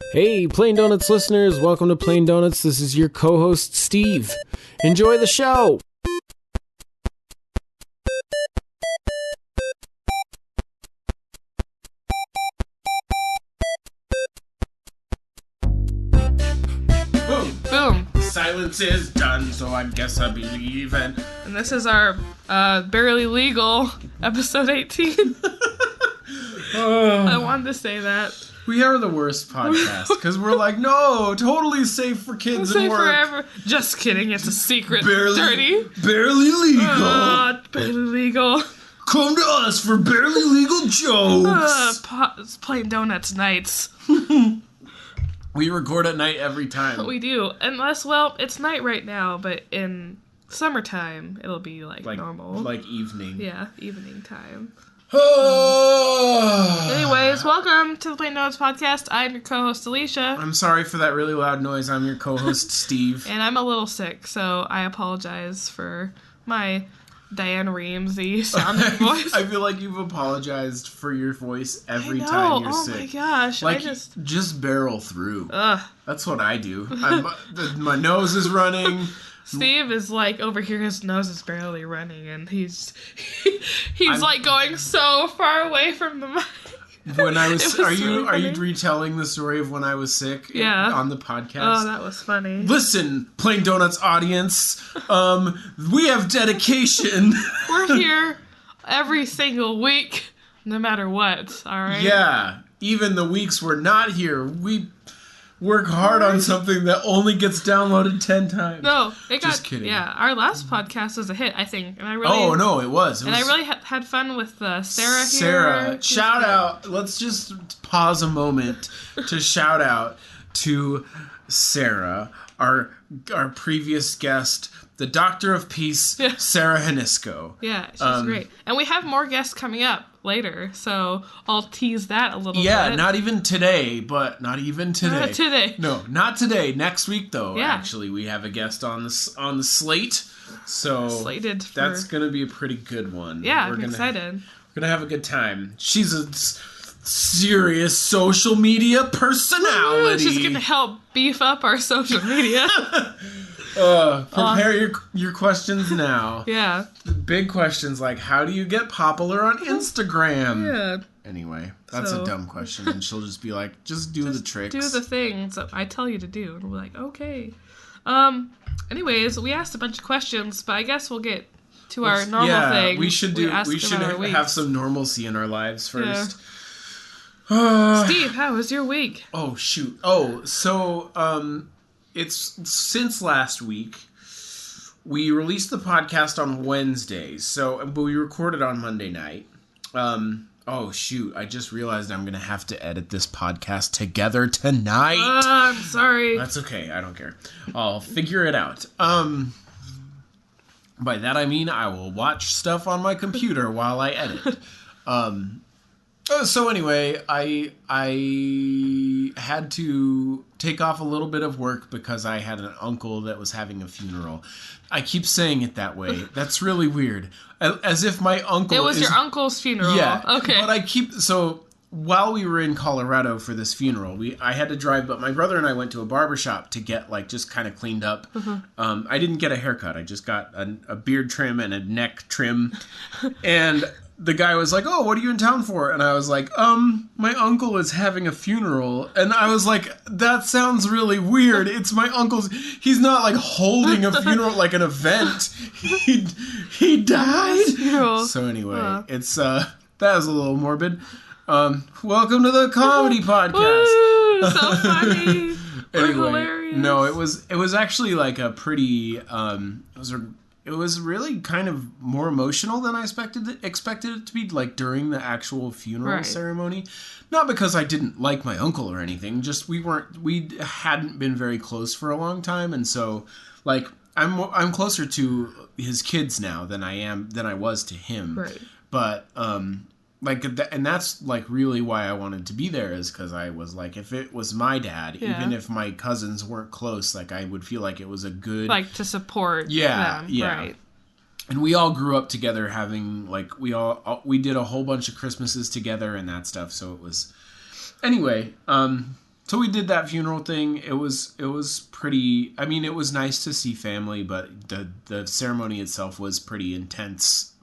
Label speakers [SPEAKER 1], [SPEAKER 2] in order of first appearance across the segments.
[SPEAKER 1] Hey, Plain Donuts listeners, welcome to Plain Donuts. This is your co-host, Steve. Enjoy the show!
[SPEAKER 2] Boom!
[SPEAKER 3] Boom.
[SPEAKER 2] Silence is done, so I guess I'll be leaving.
[SPEAKER 3] And this is our Barely Legal episode 18. I wanted to say that.
[SPEAKER 2] We are the worst podcast, because we're like, no, totally safe for kids
[SPEAKER 3] Say
[SPEAKER 2] and work.
[SPEAKER 3] forever. Just kidding, it's a secret.
[SPEAKER 2] Barely,
[SPEAKER 3] Dirty.
[SPEAKER 2] barely legal.
[SPEAKER 3] Barely Legal.
[SPEAKER 2] Come to us for barely legal jokes.
[SPEAKER 3] Plain Donuts nights.
[SPEAKER 2] We record at night every time.
[SPEAKER 3] We do. Unless, well, it's night right now, but in summertime, it'll be like normal.
[SPEAKER 2] Like evening.
[SPEAKER 3] Yeah, evening time.
[SPEAKER 2] Oh.
[SPEAKER 3] Anyways, welcome to the Plain Donuts podcast. I'm your co-host, Alicia.
[SPEAKER 2] I'm sorry for that really loud noise. I'm your co-host, Steve.
[SPEAKER 3] And I'm a little sick, so I apologize for my Diane Ramsey sounding voice.
[SPEAKER 2] I feel like you've apologized for your voice every time you're sick.
[SPEAKER 3] Oh my gosh.
[SPEAKER 2] Like, just barrel through.
[SPEAKER 3] Ugh.
[SPEAKER 2] That's what I do. My nose is running.
[SPEAKER 3] Steve is like over here, his nose is barely running, and he's like going so far away from the mic.
[SPEAKER 2] When I was, are you
[SPEAKER 3] funny.
[SPEAKER 2] retelling the story of when I was sick?
[SPEAKER 3] Yeah.
[SPEAKER 2] On the podcast.
[SPEAKER 3] Oh, that was funny.
[SPEAKER 2] Listen, Plain Donuts audience, we have dedication.
[SPEAKER 3] We're here every single week, no matter what. All right.
[SPEAKER 2] Yeah, even the weeks we're not here, we work hard on something that only gets downloaded 10 times.
[SPEAKER 3] No, it got.
[SPEAKER 2] Just kidding.
[SPEAKER 3] Yeah, our last podcast was a hit, I think, and I really.
[SPEAKER 2] Oh no, it was.
[SPEAKER 3] I really had fun with Sarah here.
[SPEAKER 2] Sarah, shout out. Let's just pause a moment to shout out to Sarah, our previous guest, the Doctor of Peace, Sarah Hanisco.
[SPEAKER 3] Yeah, she's great. And we have more guests coming up later, so I'll tease that a little bit.
[SPEAKER 2] Yeah, not even today, but not even today.
[SPEAKER 3] Not today.
[SPEAKER 2] No, not today. Next week, though,
[SPEAKER 3] Yeah.
[SPEAKER 2] actually, we have a guest on the slate. So
[SPEAKER 3] Slated for...
[SPEAKER 2] that's going to be a pretty good one.
[SPEAKER 3] Yeah, I'm excited.
[SPEAKER 2] We're going to have a good time. She's a serious social media personality.
[SPEAKER 3] She's going to help beef up our social media.
[SPEAKER 2] Prepare your questions now.
[SPEAKER 3] Yeah.
[SPEAKER 2] Big questions like, how do you get popular on Instagram?
[SPEAKER 3] Yeah.
[SPEAKER 2] Anyway, that's a dumb question, and she'll just be like, just do the tricks.
[SPEAKER 3] Do the things that I tell you to do. And we're like, okay. Anyways, we asked a bunch of questions, but I guess we'll get to our normal thing.
[SPEAKER 2] We should have some normalcy in our lives first.
[SPEAKER 3] Yeah. Steve, how was your week?
[SPEAKER 2] Oh, shoot. Oh, so, it's since last week. We released the podcast on Wednesdays, but we recorded on Monday night. Oh, shoot. I just realized I'm going to have to edit this podcast together tonight.
[SPEAKER 3] I'm sorry.
[SPEAKER 2] That's okay. I don't care. I'll figure it out. By that I mean I will watch stuff on my computer while I edit. So anyway, I had to take off a little bit of work because I had an uncle that was having a funeral. I keep saying it that way. That's really weird. As if my uncle
[SPEAKER 3] It was your uncle's funeral.
[SPEAKER 2] Yeah.
[SPEAKER 3] Okay.
[SPEAKER 2] But while we were in Colorado for this funeral, I had to drive, but my brother and I went to a barbershop to get just kind of cleaned up. Mm-hmm. I didn't get a haircut. I just got a beard trim and a neck trim. And the guy was like, oh, what are you in town for? And I was like, my uncle is having a funeral. And I was like, that sounds really weird. It's my uncle's. He's not holding a funeral like an event. He died. So anyway, it's, that was a little morbid. Welcome to the comedy podcast.
[SPEAKER 3] Woo, so funny. Anyway, hilarious.
[SPEAKER 2] No, it was actually a pretty, it was really kind of more emotional than I expected it to be, during the actual funeral ceremony. Not because I didn't like my uncle or anything, just we hadn't been very close for a long time, and so I'm closer to his kids now than I was to him.
[SPEAKER 3] Right.
[SPEAKER 2] But and that's really why I wanted to be there, is because I was if it was my dad, even if my cousins weren't close, I would feel like it was a good
[SPEAKER 3] to support them.
[SPEAKER 2] Yeah.
[SPEAKER 3] Right.
[SPEAKER 2] And we all grew up together having we did a whole bunch of Christmases together and that stuff, so it was anyway, So we did that funeral thing. It was pretty. I mean, it was nice to see family, but the ceremony itself was pretty intense.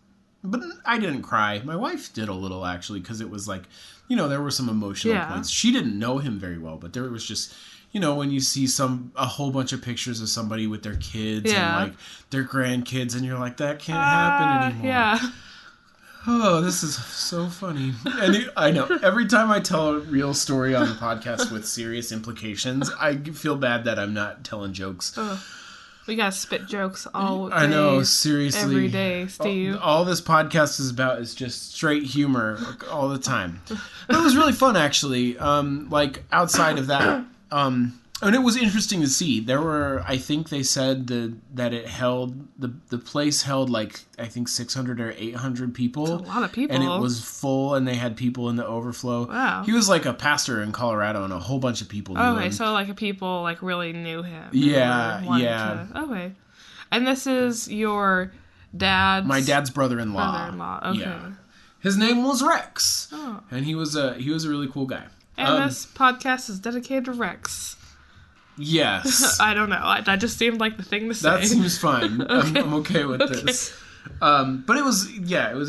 [SPEAKER 2] But I didn't cry. My wife did a little, actually, because it was like, there were some emotional points. She didn't know him very well, but there was just, when you see a whole bunch of pictures of somebody with their kids and like their grandkids, and you're like, that can't happen anymore.
[SPEAKER 3] Yeah.
[SPEAKER 2] Oh, this is so funny. And I know, every time I tell a real story on the podcast with serious implications, I feel bad that I'm not telling jokes.
[SPEAKER 3] Ugh. We gotta spit jokes all day.
[SPEAKER 2] I know, seriously.
[SPEAKER 3] Every day, Steve.
[SPEAKER 2] All this podcast is about is just straight humor all the time. But it was really fun, actually. Outside of that, and it was interesting to see. There were, I think they said that it held, the place held like, I think 600 or 800 people.
[SPEAKER 3] That's a lot of people.
[SPEAKER 2] And it was full, and they had people in the overflow.
[SPEAKER 3] Wow.
[SPEAKER 2] He was like a pastor in Colorado, and a whole bunch of people knew him.
[SPEAKER 3] Okay, so like people like really knew him.
[SPEAKER 2] Yeah.
[SPEAKER 3] Okay. And this is your dad's...
[SPEAKER 2] My dad's brother-in-law.
[SPEAKER 3] Brother-in-law, okay.
[SPEAKER 2] Yeah. His name was Rex.
[SPEAKER 3] Oh.
[SPEAKER 2] And he was a really cool guy.
[SPEAKER 3] And this podcast is dedicated to Rex.
[SPEAKER 2] Yes.
[SPEAKER 3] I don't know. That just seemed like the thing to say.
[SPEAKER 2] That seems fine. Okay. I'm okay with this. But it was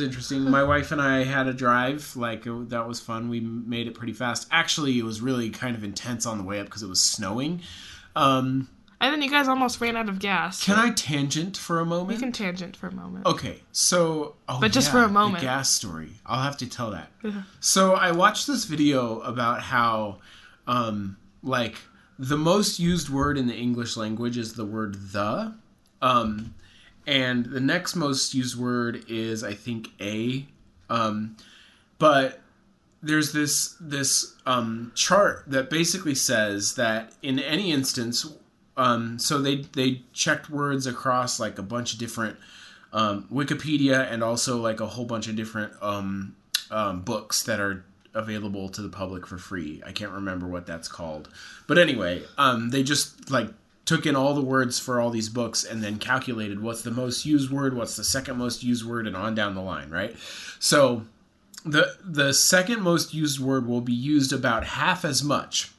[SPEAKER 2] interesting. My wife and I had a drive. That was fun. We made it pretty fast. Actually, it was really kind of intense on the way up because it was snowing.
[SPEAKER 3] And then you guys almost ran out of gas.
[SPEAKER 2] Can I tangent for a moment?
[SPEAKER 3] You can tangent for a moment.
[SPEAKER 2] Okay, so...
[SPEAKER 3] but just for a moment.
[SPEAKER 2] The gas story. I'll have to tell that.
[SPEAKER 3] Yeah.
[SPEAKER 2] So I watched this video about how, the most used word in the English language is the word the. And the next most used word is, I think, a. But there's this chart that basically says that in any instance... so they checked words across like a bunch of different Wikipedia and also like a whole bunch of different books that are available to the public for free. I can't remember what that's called. But anyway, they just like took in all the words for all these books and then calculated what's the most used word, what's the second most used word, and on down the line, right? So the second most used word will be used about half as much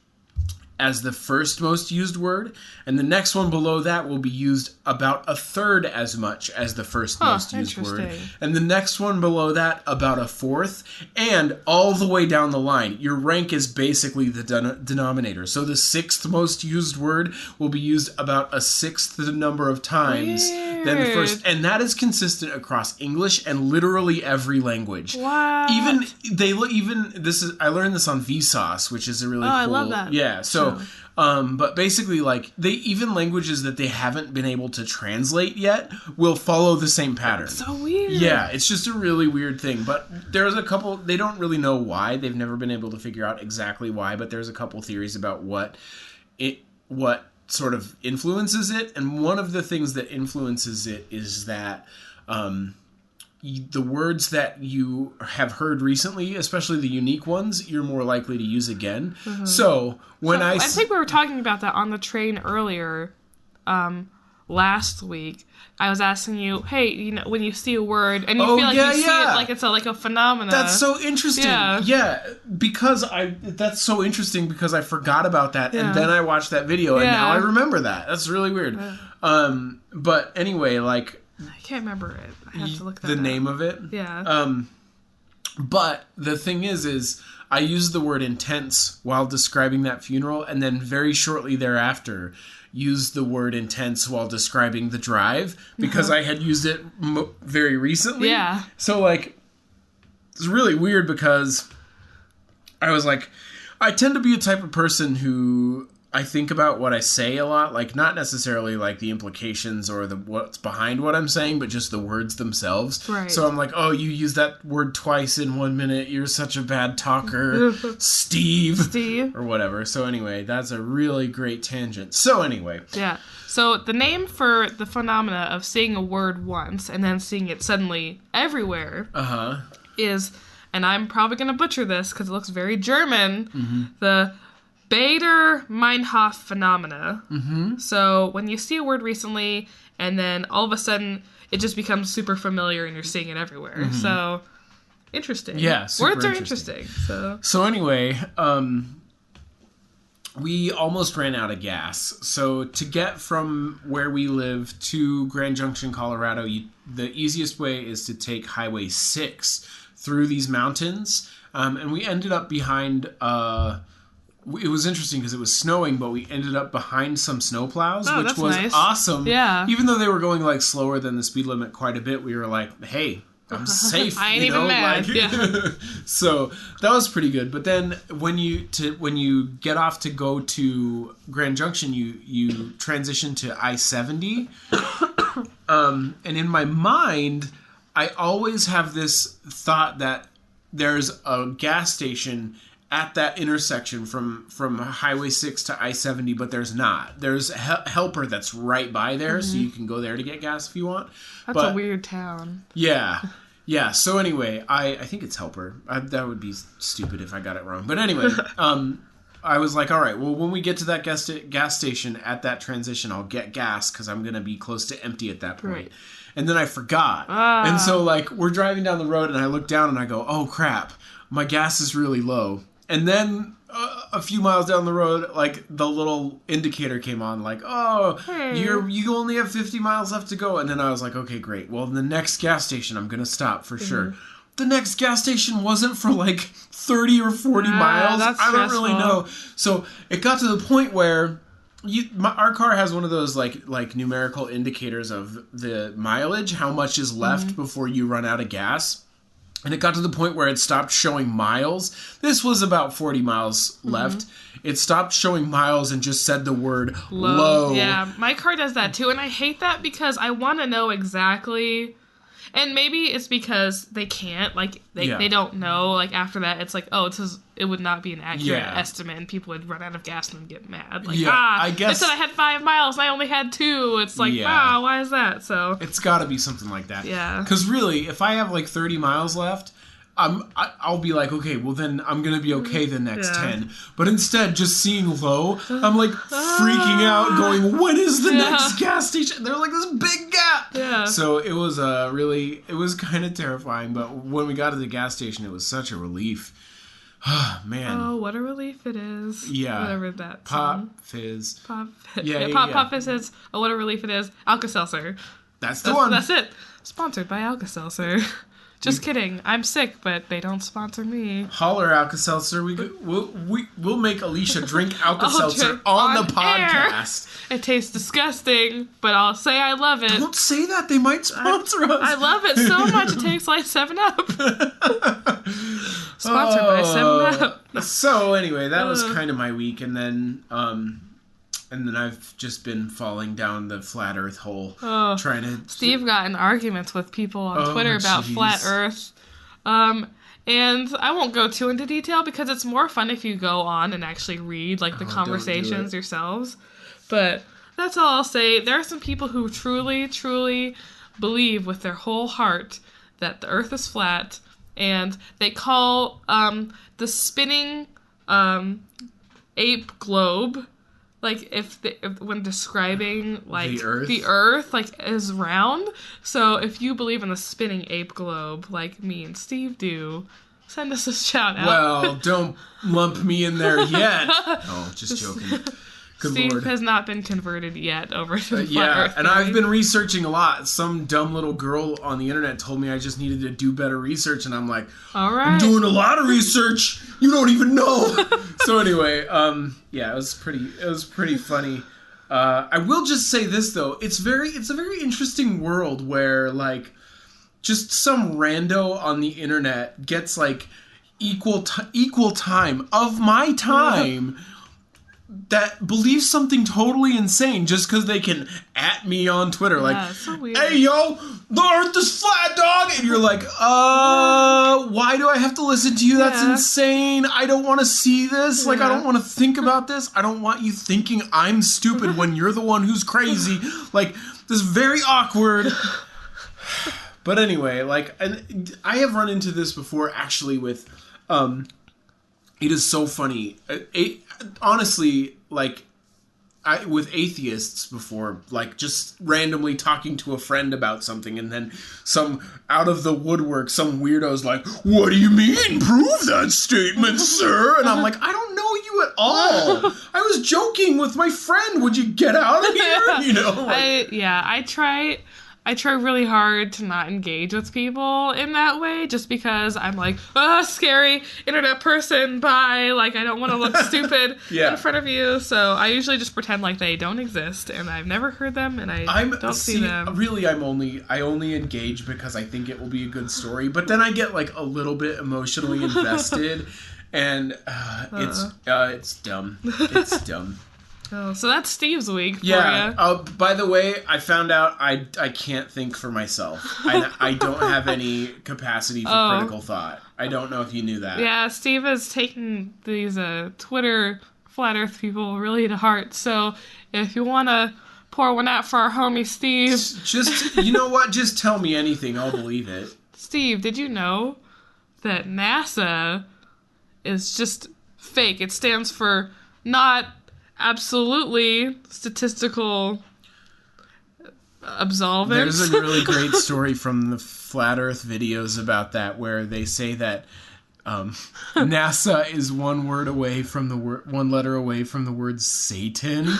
[SPEAKER 2] as the first most used word, and the next one below that will be used about a third as much as the first most used word, and the next one below that about a fourth, and all the way down the line. Your rank is basically the denominator. So the sixth most used word will be used about a sixth the number of times than the first, and that is consistent across English and literally every language.
[SPEAKER 3] Wow.
[SPEAKER 2] I learned this on Vsauce, which is a really cool.
[SPEAKER 3] I love that.
[SPEAKER 2] Yeah. So, but basically, like even languages that they haven't been able to translate yet will follow the same pattern.
[SPEAKER 3] So weird.
[SPEAKER 2] Yeah, it's just a really weird thing. But there's a couple. They don't really know why. They've never been able to figure out exactly why. But there's a couple theories about what sort of influences it. And one of the things that influences it is that the words that you have heard recently, especially the unique ones, you're more likely to use again. Mm-hmm. So I
[SPEAKER 3] think we were talking about that on the train earlier, last week. I was asking you, hey, when you see a word and you feel like you see it like it's like a phenomenon.
[SPEAKER 2] That's so interesting. Yeah, because that's so interesting because I forgot about that and then I watched that video and now I remember that. That's really weird. But anyway, like
[SPEAKER 3] I can't remember it. I have to look that
[SPEAKER 2] the
[SPEAKER 3] up.
[SPEAKER 2] name of it.
[SPEAKER 3] Yeah.
[SPEAKER 2] But the thing is I used the word intense while describing that funeral, and then very shortly thereafter used the word intense while describing the drive because I had used it very recently.
[SPEAKER 3] Yeah.
[SPEAKER 2] So like, it's really weird because I was like, I tend to be a type of person who I think about what I say a lot, like not necessarily like the implications or what's behind what I'm saying, but just the words themselves.
[SPEAKER 3] Right.
[SPEAKER 2] So I'm like, oh, you use that word twice in 1 minute. You're such a bad talker, Steve, or whatever. So anyway, that's a really great tangent. So anyway.
[SPEAKER 3] Yeah. So the name for the phenomena of seeing a word once and then seeing it suddenly everywhere is, and I'm probably going to butcher this because it looks very German, the Baader-Meinhof phenomena. Mm-hmm. So when you see a word recently and then all of a sudden it just becomes super familiar and you're seeing it everywhere. Mm-hmm. So interesting.
[SPEAKER 2] Yeah, super
[SPEAKER 3] words are interesting. So
[SPEAKER 2] anyway, we almost ran out of gas. So to get from where we live to Grand Junction, Colorado, the easiest way is to take Highway 6 through these mountains. And we ended up behind... it was interesting because it was snowing, but we ended up behind some snowplows, which was
[SPEAKER 3] nice.
[SPEAKER 2] awesome.
[SPEAKER 3] Yeah.
[SPEAKER 2] Even though they were going like slower than the speed limit quite a bit, we were like, hey... I'm safe.
[SPEAKER 3] I ain't even mad.
[SPEAKER 2] So that was pretty good. But then when you get off to go to Grand Junction, you transition to I-70. And in my mind, I always have this thought that there's a gas station at that intersection from Highway 6 to I-70, but there's not. There's Helper that's right by there, so you can go there to get gas if you want.
[SPEAKER 3] That's a weird town.
[SPEAKER 2] Yeah. Yeah, so anyway, I think it's Helper. That would be stupid if I got it wrong. But anyway, I was like, all right, well, when we get to that gas station at that transition, I'll get gas because I'm going to be close to empty at that point. Right. And then I forgot. And so, like, we're driving down the road, and I look down, and I go, oh, crap, my gas is really low. And then a few miles down the road, like, the little indicator came on, like, oh, you only have 50 miles left to go. And then I was like, okay, great. Well, the next gas station, I'm going to stop for sure. The next gas station wasn't for, like, 30 or 40 miles. I don't really know. So it got to the point where our car has one of those, like numerical indicators of the mileage, how much is left before you run out of gas. And it got to the point where it stopped showing miles. This was about 40 miles left. It stopped showing miles and just said the word low.
[SPEAKER 3] Yeah, my car does that too. And I hate that because I want to know exactly... And maybe it's because they can't, like, they don't know, like, after that, it's like, oh, it would not be an accurate estimate, and people would run out of gas and get mad. Like, I guess... They said I had 5 miles, and I only had 2. It's like, why is that? So...
[SPEAKER 2] It's gotta be something like that.
[SPEAKER 3] Yeah.
[SPEAKER 2] Because really, if I have, like, 30 miles left... I'll be like, okay, well then I'm going to be okay the next 10. But instead, just seeing low, I'm like freaking out going, when is the next gas station? They're like this big gap.
[SPEAKER 3] Yeah.
[SPEAKER 2] So it was it was kind of terrifying. But when we got to the gas station, it was such a relief. Man.
[SPEAKER 3] Oh, what a relief it is.
[SPEAKER 2] Yeah.
[SPEAKER 3] Whatever that
[SPEAKER 2] Pop
[SPEAKER 3] song.
[SPEAKER 2] Fizz.
[SPEAKER 3] Pop Fizz. Yeah, Pop Fizz is, oh, what a relief it is. Alka-Seltzer.
[SPEAKER 2] That's the one.
[SPEAKER 3] That's it. Sponsored by Alka-Seltzer. Just kidding. I'm sick, but they don't sponsor me.
[SPEAKER 2] Holler, Alka-Seltzer. We'll make Alicia drink Alka-Seltzer on the podcast.
[SPEAKER 3] Air. It tastes disgusting, but I'll say I love it.
[SPEAKER 2] Don't say that. They might sponsor us.
[SPEAKER 3] I love it so much. It tastes like 7-Up. Sponsored by 7-Up.
[SPEAKER 2] So anyway, that was kind of my week, and then I've just been falling down the flat Earth hole, trying to...
[SPEAKER 3] Steve got in arguments with people on Twitter about flat Earth. And I won't go too into detail because it's more fun if you go on and actually read like the conversations yourselves. But that's all I'll say. There are some people who truly, truly believe with their whole heart that the Earth is flat, and they call the spinning ape globe... Like, if when describing, like, the Earth, like, is round. So, if you believe in the spinning ape globe, like me and Steve do, send us a shout out.
[SPEAKER 2] Well, don't lump me in there yet. Oh, just joking. Good
[SPEAKER 3] Steve
[SPEAKER 2] Lord.
[SPEAKER 3] has not been converted yet over to the flat Earth
[SPEAKER 2] and I've been researching a lot. Some dumb little girl on the internet told me I just needed to do better research, and I'm like,
[SPEAKER 3] all right,
[SPEAKER 2] I'm doing a lot of research. You don't even know. So anyway, it was pretty funny. I will just say this though, it's a very interesting world where like just some rando on the internet gets like equal time of my time. That believes something totally insane just because they can at me on Twitter like,
[SPEAKER 3] so weird.
[SPEAKER 2] Hey yo, the Earth is flat, dog, and you're like, why do I have to listen to you? That's insane. I don't want to see this. Like, I don't want to think about this. I don't want you thinking I'm stupid when you're the one who's crazy. Like, this is very awkward. But anyway, like, I have run into this before actually with, it is so funny. Honestly, like, with atheists before, like, just randomly talking to a friend about something, and then some out of the woodwork, some weirdo's like, what do you mean? Prove that statement, sir. And I'm like, I don't know you you at all. I was joking with my friend. Would you get out of here? You know? Like,
[SPEAKER 3] I try really hard to not engage with people in that way, just because I'm like, scary internet person, bye. Like, I don't want to look stupid in front of you. So I usually just pretend like they don't exist, and I've never heard them, and I don't see them.
[SPEAKER 2] Really, I only engage because I think it will be a good story. But then I get like a little bit emotionally invested, and it's dumb. It's dumb.
[SPEAKER 3] Oh, so that's Steve's week for
[SPEAKER 2] yeah.
[SPEAKER 3] you.
[SPEAKER 2] By the way, I found out I can't think for myself. I don't have any capacity for critical thought. I don't know if you knew that.
[SPEAKER 3] Yeah, Steve is taking these Twitter flat Earth people really to heart. So if you want to pour one out for our homie Steve,
[SPEAKER 2] just you know what? Just tell me anything. I'll believe it.
[SPEAKER 3] Steve, did you know that NASA is just fake? It stands for not absolutely statistical absolvance.
[SPEAKER 2] There's a really great story from the Flat Earth videos about that, where they say that NASA is one letter away from the word Satan,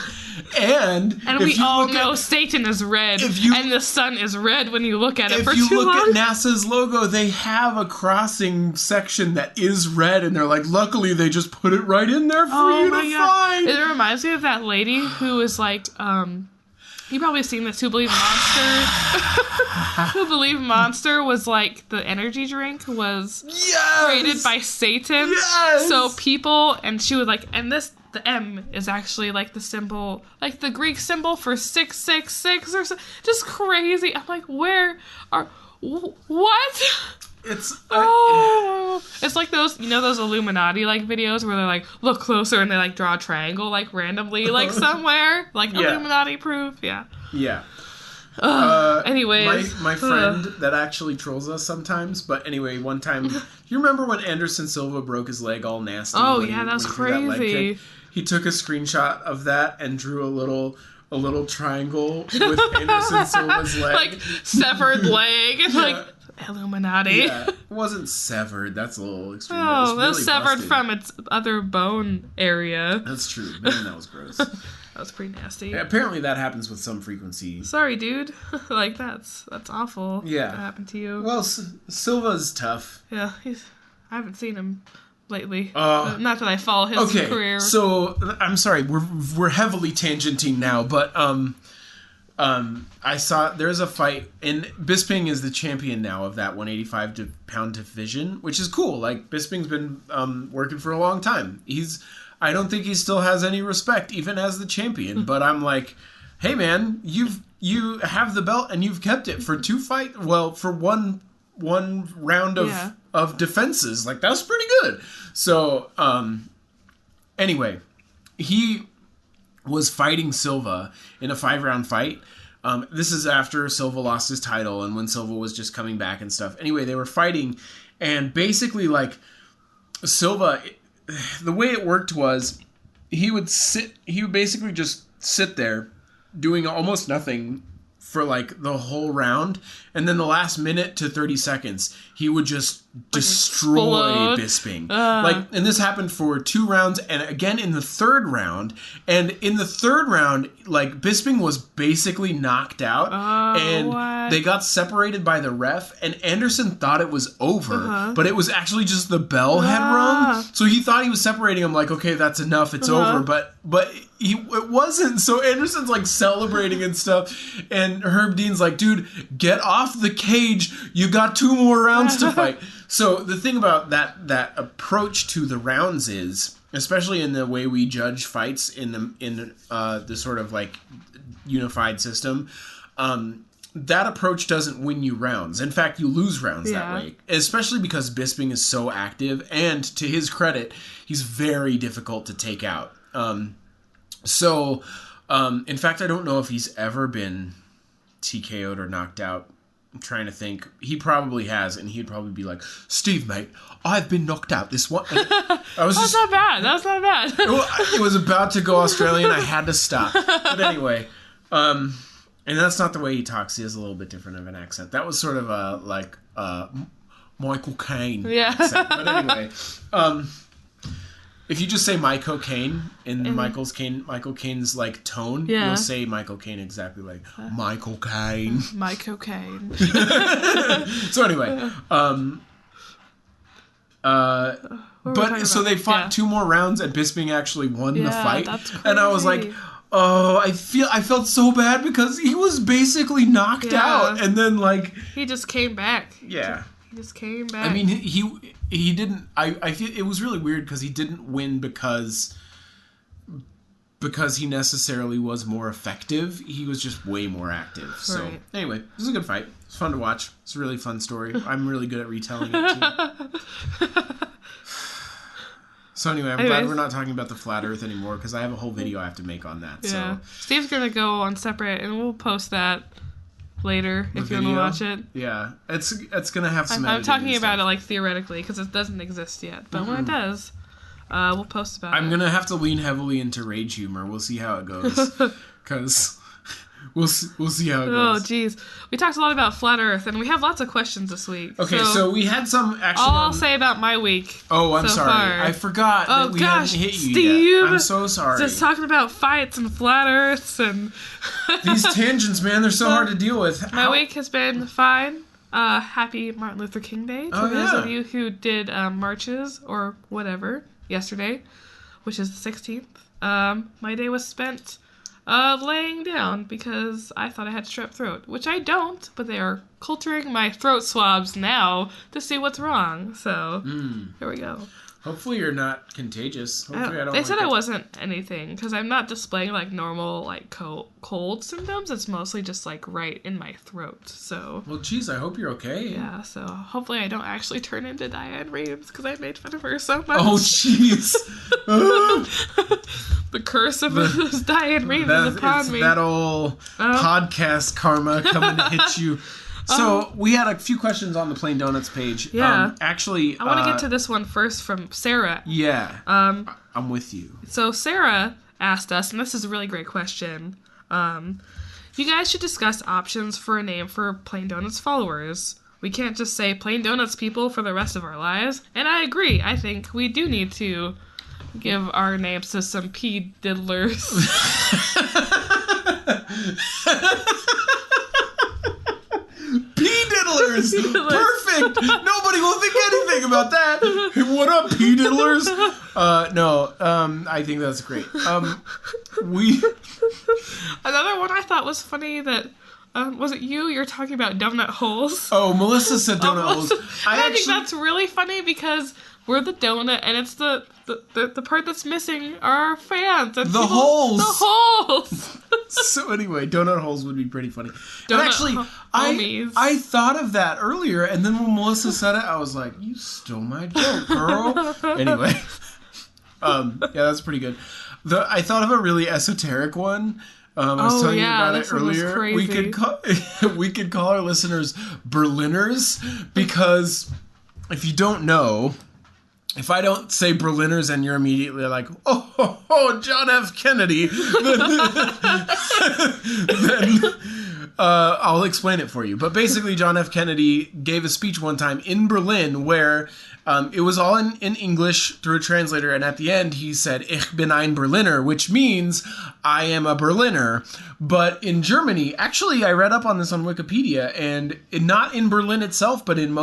[SPEAKER 2] and
[SPEAKER 3] we all know Satan is red, and the sun is red when you look at it for too long.
[SPEAKER 2] If you look at NASA's logo, they have a crossing section that is red, and they're like, luckily they just put it right in there for you to find.
[SPEAKER 3] It reminds me of that lady who was like, you probably seen this, Who Believe Monster. Who Believe Monster was like, the energy drink was created by Satan.
[SPEAKER 2] Yes!
[SPEAKER 3] So people, and she was like, and the M is actually like the symbol, like the Greek symbol for 666 or so. Just crazy. I'm like, what?
[SPEAKER 2] It's
[SPEAKER 3] it's like those, you know, those Illuminati like videos where they're like, look closer, and they like draw a triangle like randomly like somewhere, like Illuminati proof. Yeah. Anyways,
[SPEAKER 2] my friend that actually trolls us sometimes. But anyway, one time, you remember when Anderson Silva broke his leg all nasty?
[SPEAKER 3] Oh yeah, that's crazy.
[SPEAKER 2] He took a screenshot of that and drew a little triangle with Anderson Silva's leg,
[SPEAKER 3] like severed leg, and like Illuminati.
[SPEAKER 2] Yeah, it wasn't severed. That's a little extreme.
[SPEAKER 3] Oh,
[SPEAKER 2] that
[SPEAKER 3] was severed from its other bone area.
[SPEAKER 2] That's true. Man, that was gross.
[SPEAKER 3] That was pretty nasty.
[SPEAKER 2] Yeah, apparently that happens with some frequency.
[SPEAKER 3] Sorry, dude. Like, that's awful.
[SPEAKER 2] Yeah.
[SPEAKER 3] That happened to you.
[SPEAKER 2] Well, Silva's tough.
[SPEAKER 3] Yeah, I haven't seen him lately. Not that I follow his career.
[SPEAKER 2] So, I'm sorry, we're heavily tangenting now, but I saw there's a fight, and Bisping is the champion now of that 185-pound division, which is cool. Like, Bisping's been working for a long time. I don't think he still has any respect, even as the champion. But I'm like, hey man, you have the belt and you've kept it for for one round of defenses. Like, that was pretty good. So anyway, he was fighting Silva in a 5-round fight. This is after Silva lost his title and when Silva was just coming back and stuff. Anyway, they were fighting, and basically, like, Silva, the way it worked was he would basically just sit there doing almost nothing for like the whole round, and then the last minute to 30 seconds he would just destroy Bisping. And this happened for 2 rounds, and again in the 3rd round. And in the 3rd round, like, Bisping was basically knocked out, and they got separated by the ref, and Anderson thought it was over, but it was actually just the bell had rung. So he thought he was separating him, like, okay, that's enough, it's over, but it wasn't. So Anderson's like celebrating and stuff, and Herb Dean's like, dude, get off the cage, you got 2 more rounds to fight. So the thing about that approach to the rounds is, especially in the way we judge fights in the sort of like unified system, that approach doesn't win you rounds. In fact, you lose rounds that way, especially because Bisping is so active, and to his credit, he's very difficult to take out. So in fact, I don't know if he's ever been TKO'd or knocked out. I'm trying to think. He probably has, and he'd probably be like, Steve, mate, I've been knocked out this one.
[SPEAKER 3] That's not bad.
[SPEAKER 2] It was about to go Australian. I had to stop. But anyway, and that's not the way he talks. He has a little bit different of an accent. That was sort of Michael Caine accent. But anyway, If you just say my cocaine in Michael Caine's like tone, you'll say Michael Caine exactly like Michael Caine.
[SPEAKER 3] My cocaine.
[SPEAKER 2] So anyway, but so they fought 2 more rounds, and Bisping actually won the fight.
[SPEAKER 3] That's crazy.
[SPEAKER 2] And I was like, oh, I felt so bad because he was basically knocked out, and then like
[SPEAKER 3] he just came back.
[SPEAKER 2] Yeah.
[SPEAKER 3] He just came back.
[SPEAKER 2] I mean, he didn't. I feel it was really weird because he didn't win because he necessarily was more effective. He was just way more active. So anyway, it was a good fight. It's fun to watch. It's a really fun story. I'm really good at retelling it too. So anyway, I'm glad we're not talking about the flat Earth anymore because I have a whole video I have to make on that. Yeah. So
[SPEAKER 3] Steve's gonna go on separate, and we'll post that later if you want to watch it.
[SPEAKER 2] Yeah, it's gonna have some.
[SPEAKER 3] I'm talking about it like theoretically because it doesn't exist yet, but when it does, we'll post about it.
[SPEAKER 2] I'm gonna have to lean heavily into rage humor. We'll see how it goes, because we'll see how it goes.
[SPEAKER 3] Oh, geez, we talked a lot about flat Earth, and we have lots of questions this week.
[SPEAKER 2] Okay, so we had some actually.
[SPEAKER 3] All I'll say about my week.
[SPEAKER 2] Oh, I'm sorry.
[SPEAKER 3] Far.
[SPEAKER 2] I forgot that we hadn't hit you
[SPEAKER 3] Steve,
[SPEAKER 2] yet. I'm so sorry.
[SPEAKER 3] Just talking about fights and flat Earths and
[SPEAKER 2] these tangents, man, they're so hard to deal with.
[SPEAKER 3] My week has been fine. Happy Martin Luther King Day to those of you who did marches or whatever yesterday, which is the 16th. My day was spent laying down because I thought I had strep throat, which I don't, but they are culturing my throat swabs now to see what's wrong. So here we go.
[SPEAKER 2] Hopefully you're not contagious. Hopefully
[SPEAKER 3] they said I wasn't anything because I'm not displaying like normal like cold symptoms. It's mostly just like right in my throat. So
[SPEAKER 2] well, geez, I hope you're okay.
[SPEAKER 3] Yeah. So hopefully I don't actually turn into Diane Reeves because I made fun of her so much.
[SPEAKER 2] Oh, jeez.
[SPEAKER 3] The curse of Diane Reeves is upon me.
[SPEAKER 2] That old podcast karma coming to hit you. So we had a few questions on the Plain Donuts page.
[SPEAKER 3] Yeah.
[SPEAKER 2] Actually,
[SPEAKER 3] I want to get to this one first from Sarah.
[SPEAKER 2] Yeah. I'm with you.
[SPEAKER 3] So Sarah asked us, and this is a really great question. You guys should discuss options for a name for Plain Donuts followers. We can't just say Plain Donuts people for the rest of our lives. And I agree. I think we do need to give our names to some diddlers.
[SPEAKER 2] P-diddlers! Perfect! Nobody will think anything about that. Hey, what up, P-diddlers? No, I think that's great. Another
[SPEAKER 3] one I thought was funny that was it you? You're talking about donut holes.
[SPEAKER 2] Oh, Melissa said donut holes.
[SPEAKER 3] I think that's really funny because we're the donut, and it's the part that's missing are our fans. And
[SPEAKER 2] the holes.
[SPEAKER 3] The holes.
[SPEAKER 2] So anyway, donut holes would be pretty funny.
[SPEAKER 3] Donut
[SPEAKER 2] and actually, I thought of that earlier, and then when Melissa said it, I was like, "You stole my joke, girl." Anyway, yeah, that's pretty good. I thought of a really esoteric one. I was telling you about it earlier. We could call our listeners Berliners because if you don't know. If I don't say Berliners and you're immediately like, oh, John F. Kennedy, then I'll explain it for you. But basically, John F. Kennedy gave a speech one time in Berlin where it was all in English through a translator. And at the end, he said, Ich bin ein Berliner, which means I am a Berliner. But in Germany, actually, I read up on this on Wikipedia, and not in Berlin itself, but in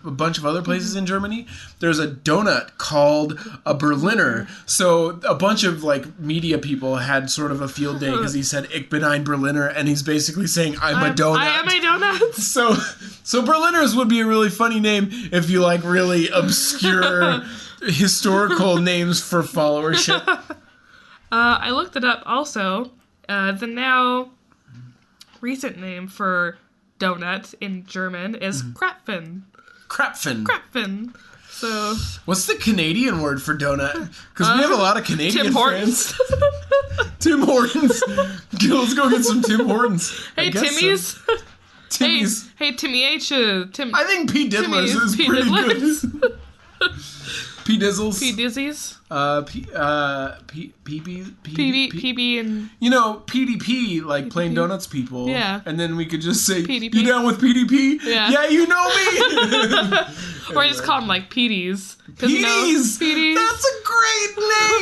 [SPEAKER 2] a bunch of other places in Germany, there's a donut called a Berliner. So a bunch of like media people had sort of a field day because he said Ich bin ein Berliner, and he's basically saying I'm a donut.
[SPEAKER 3] I am a donut.
[SPEAKER 2] So Berliners would be a really funny name if you like really obscure historical names for followership.
[SPEAKER 3] I looked it up also. The now recent name for donut in German is Krapfen.
[SPEAKER 2] Krapfen.
[SPEAKER 3] So
[SPEAKER 2] what's the Canadian word for donut? Because we have a lot of Canadian
[SPEAKER 3] Tim Hortons.
[SPEAKER 2] fans. Tim Hortons. Let's go get some Tim Hortons.
[SPEAKER 3] Hey, Timmy's.
[SPEAKER 2] So. Timmy's.
[SPEAKER 3] Hey, Timmy H.
[SPEAKER 2] I think P. Diddlers is pretty good. P Dizzles.
[SPEAKER 3] P Dizzies. PB and
[SPEAKER 2] You know, PDP, like Plain Donuts people.
[SPEAKER 3] Yeah.
[SPEAKER 2] And then we could just say,
[SPEAKER 3] PDP.
[SPEAKER 2] you down with PDP?
[SPEAKER 3] Yeah.
[SPEAKER 2] Yeah, you know me.
[SPEAKER 3] or just call them like Petey's.
[SPEAKER 2] Petey's.
[SPEAKER 3] Petey's.
[SPEAKER 2] That's a great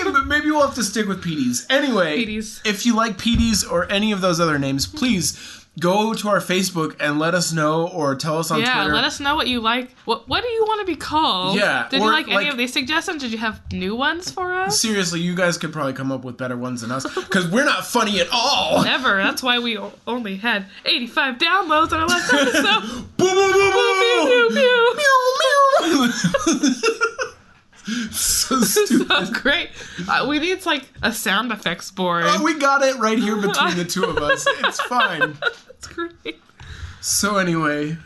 [SPEAKER 2] name. But maybe we'll have to stick with Petey's. Anyway,
[SPEAKER 3] Petey's.
[SPEAKER 2] if you like Petey's or any of those other names, please go to our Facebook and let us know, or tell us on Twitter.
[SPEAKER 3] Yeah, let us know what you like. What do you want to be called?
[SPEAKER 2] Yeah,
[SPEAKER 3] Did you
[SPEAKER 2] or,
[SPEAKER 3] like any
[SPEAKER 2] like-
[SPEAKER 3] of these suggestions? Did you have new ones for us?
[SPEAKER 2] Seriously, you guys could probably come up with better ones than us, because we're not funny at all.
[SPEAKER 3] Never. That's why we only had 85 downloads on our last episode.
[SPEAKER 2] Boo, boo, boo, boo.
[SPEAKER 3] Pew, pew.
[SPEAKER 2] Meow, meow. So stupid.
[SPEAKER 3] So great. We need like a sound effects board.
[SPEAKER 2] Oh, we got it right here between the two of us. It's fine.
[SPEAKER 3] That's great.
[SPEAKER 2] So anyway,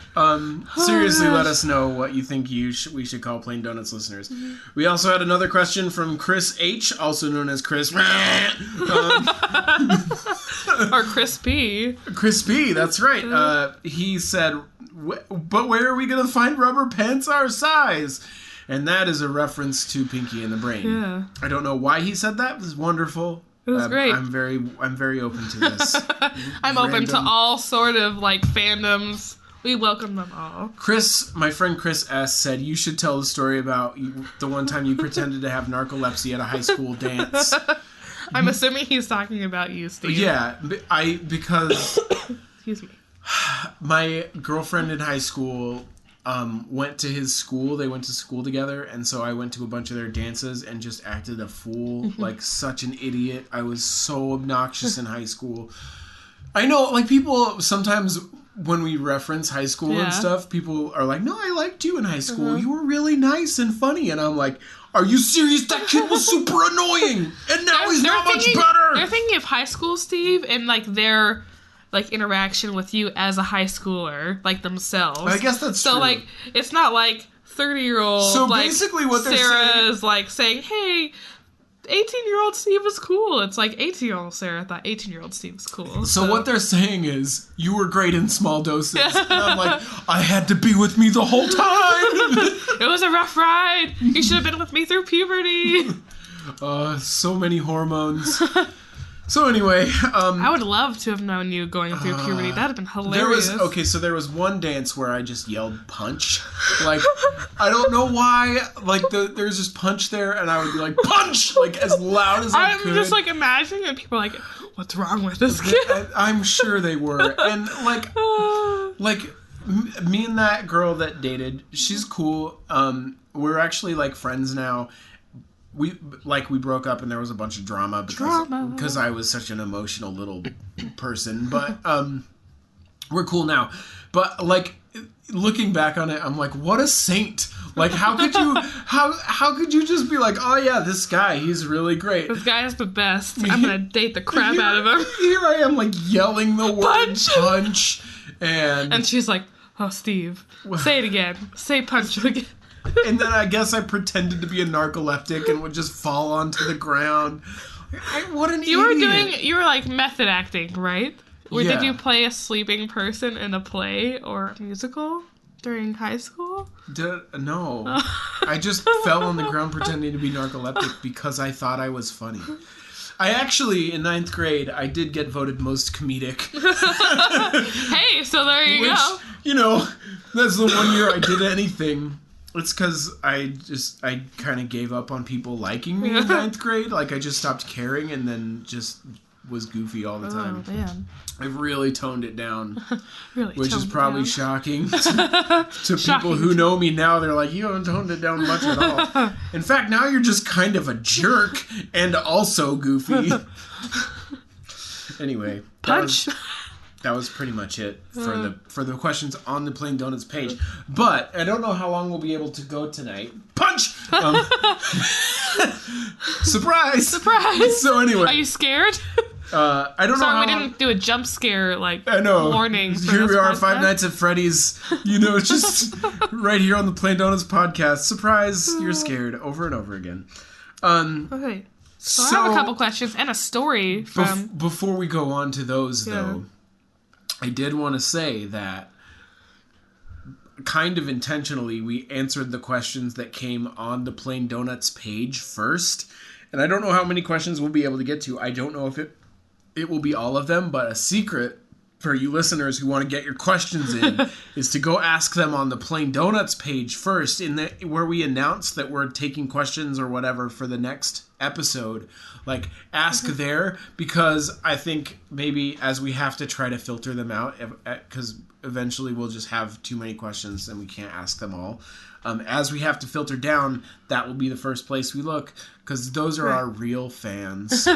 [SPEAKER 2] seriously, let
[SPEAKER 3] gosh.
[SPEAKER 2] us know what you think we should call Plain Donuts listeners. We also had another question from Chris H., also known as Chris.
[SPEAKER 3] Or crispy.
[SPEAKER 2] Chris B., that's right. He said, but where are we going to find rubber pants our size? And that is a reference to Pinky and the Brain.
[SPEAKER 3] Yeah.
[SPEAKER 2] I don't know why he said that. It was wonderful.
[SPEAKER 3] It was great.
[SPEAKER 2] I'm very open to this.
[SPEAKER 3] I'm open to
[SPEAKER 2] Random.
[SPEAKER 3] all sort of like fandoms. We welcome them all.
[SPEAKER 2] Chris, my friend Chris S. said you should tell the story about the one time you pretended to have narcolepsy at a high school dance.
[SPEAKER 3] I'm assuming he's talking about you, Steve.
[SPEAKER 2] Yeah, because
[SPEAKER 3] Excuse me.
[SPEAKER 2] my girlfriend in high school went to his school. They went to school together, and so I went to a bunch of their dances and just acted a fool, like such an idiot. I was so obnoxious in high school. I know, like, people sometimes when we reference high school
[SPEAKER 3] Yeah.
[SPEAKER 2] and stuff, people are like, no, I liked you in high school. You were really nice and funny. And I'm like, are you serious? That kid was super annoying, and now he's not much better.
[SPEAKER 3] They're thinking of high school, Steve, and like their like interaction with you as a high schooler, like themselves.
[SPEAKER 2] I guess that's
[SPEAKER 3] so.
[SPEAKER 2] true.
[SPEAKER 3] Like, it's not like 30-year-old.
[SPEAKER 2] So
[SPEAKER 3] like,
[SPEAKER 2] basically what they're
[SPEAKER 3] Sarah
[SPEAKER 2] saying-
[SPEAKER 3] is like saying, "Hey, 18-year-old Steve was cool." It's like 18-year-old Sarah thought 18-year-old Steve was cool.
[SPEAKER 2] So what they're saying is, you were great in small doses. And I'm like, I had to be with me the whole time.
[SPEAKER 3] It was a rough ride. You should have been with me through puberty.
[SPEAKER 2] So many hormones. So anyway,
[SPEAKER 3] I would love to have known you going through puberty. That'd have been hilarious.
[SPEAKER 2] there was one dance where I just yelled punch. Like, I don't know why. Like, there's just punch there, and I would be like, punch! Like, as loud as I
[SPEAKER 3] I'm
[SPEAKER 2] could.
[SPEAKER 3] just like imagining, and people are like, "What's wrong with this kid?"
[SPEAKER 2] I'm sure they were. And like me and that girl that dated, she's cool. We're actually like friends now. We broke up and there was a bunch of drama because I was such an emotional little person. But we're cool now. But like, looking back on it, I'm like, what a saint! Like, how could you how could you just be like, oh yeah, this guy, he's really great.
[SPEAKER 3] This guy is the best. I'm gonna date the crap out of him.
[SPEAKER 2] Here I am, like, yelling the word punch,
[SPEAKER 3] and she's like, "Oh, Steve, say it again. Say punch again."
[SPEAKER 2] And then I guess I pretended to be a narcoleptic and would just fall onto the ground. What an idiot.
[SPEAKER 3] You were like method acting, right? Or
[SPEAKER 2] Yeah.
[SPEAKER 3] did you play a sleeping person in a play or a musical during high school?
[SPEAKER 2] No. I just fell on the ground pretending to be narcoleptic because I thought I was funny. I actually, in 9th grade, I did get voted most comedic.
[SPEAKER 3] Hey, so there you
[SPEAKER 2] Which,
[SPEAKER 3] go.
[SPEAKER 2] you know, that's the one year I did anything. It's because I kind of gave up on people liking me in 9th grade. Like, I just stopped caring and then just was goofy all the time.
[SPEAKER 3] Oh, man.
[SPEAKER 2] I really toned it down,
[SPEAKER 3] Really
[SPEAKER 2] which is
[SPEAKER 3] toned it
[SPEAKER 2] probably
[SPEAKER 3] down.
[SPEAKER 2] shocking to people who know me now. They're like, you haven't toned it down much at all. In fact, now you're just kind of a jerk and also goofy. Anyway,
[SPEAKER 3] Punch.
[SPEAKER 2] that was pretty much it for the questions on the Plain Donuts page. But I don't know how long we'll be able to go tonight. Punch! Surprise!
[SPEAKER 3] Surprise!
[SPEAKER 2] So anyway,
[SPEAKER 3] Are you scared?
[SPEAKER 2] I don't know
[SPEAKER 3] Sorry,
[SPEAKER 2] how
[SPEAKER 3] we
[SPEAKER 2] long...
[SPEAKER 3] didn't do a jump scare
[SPEAKER 2] I know.
[SPEAKER 3] warning. For
[SPEAKER 2] Here
[SPEAKER 3] this
[SPEAKER 2] we are,
[SPEAKER 3] podcast.
[SPEAKER 2] Five Nights at Freddy's. You know, just right here on the Plain Donuts podcast. Surprise! You're scared over and over again.
[SPEAKER 3] Okay. So I have a couple questions and a story from.
[SPEAKER 2] Before we go on to those, though, I did want to say that kind of intentionally, we answered the questions that came on the Plain Donuts page first. And I don't know how many questions we'll be able to get to. I don't know if it will be all of them, but a secret for you listeners who want to get your questions in is to go ask them on the Plain Donuts page first, where we announce that we're taking questions or whatever for the next episode. Like, ask there, because I think maybe as we have to try to filter them out, because eventually we'll just have too many questions and we can't ask them all. As we have to filter down, that will be the first place we look, because those are our real fans.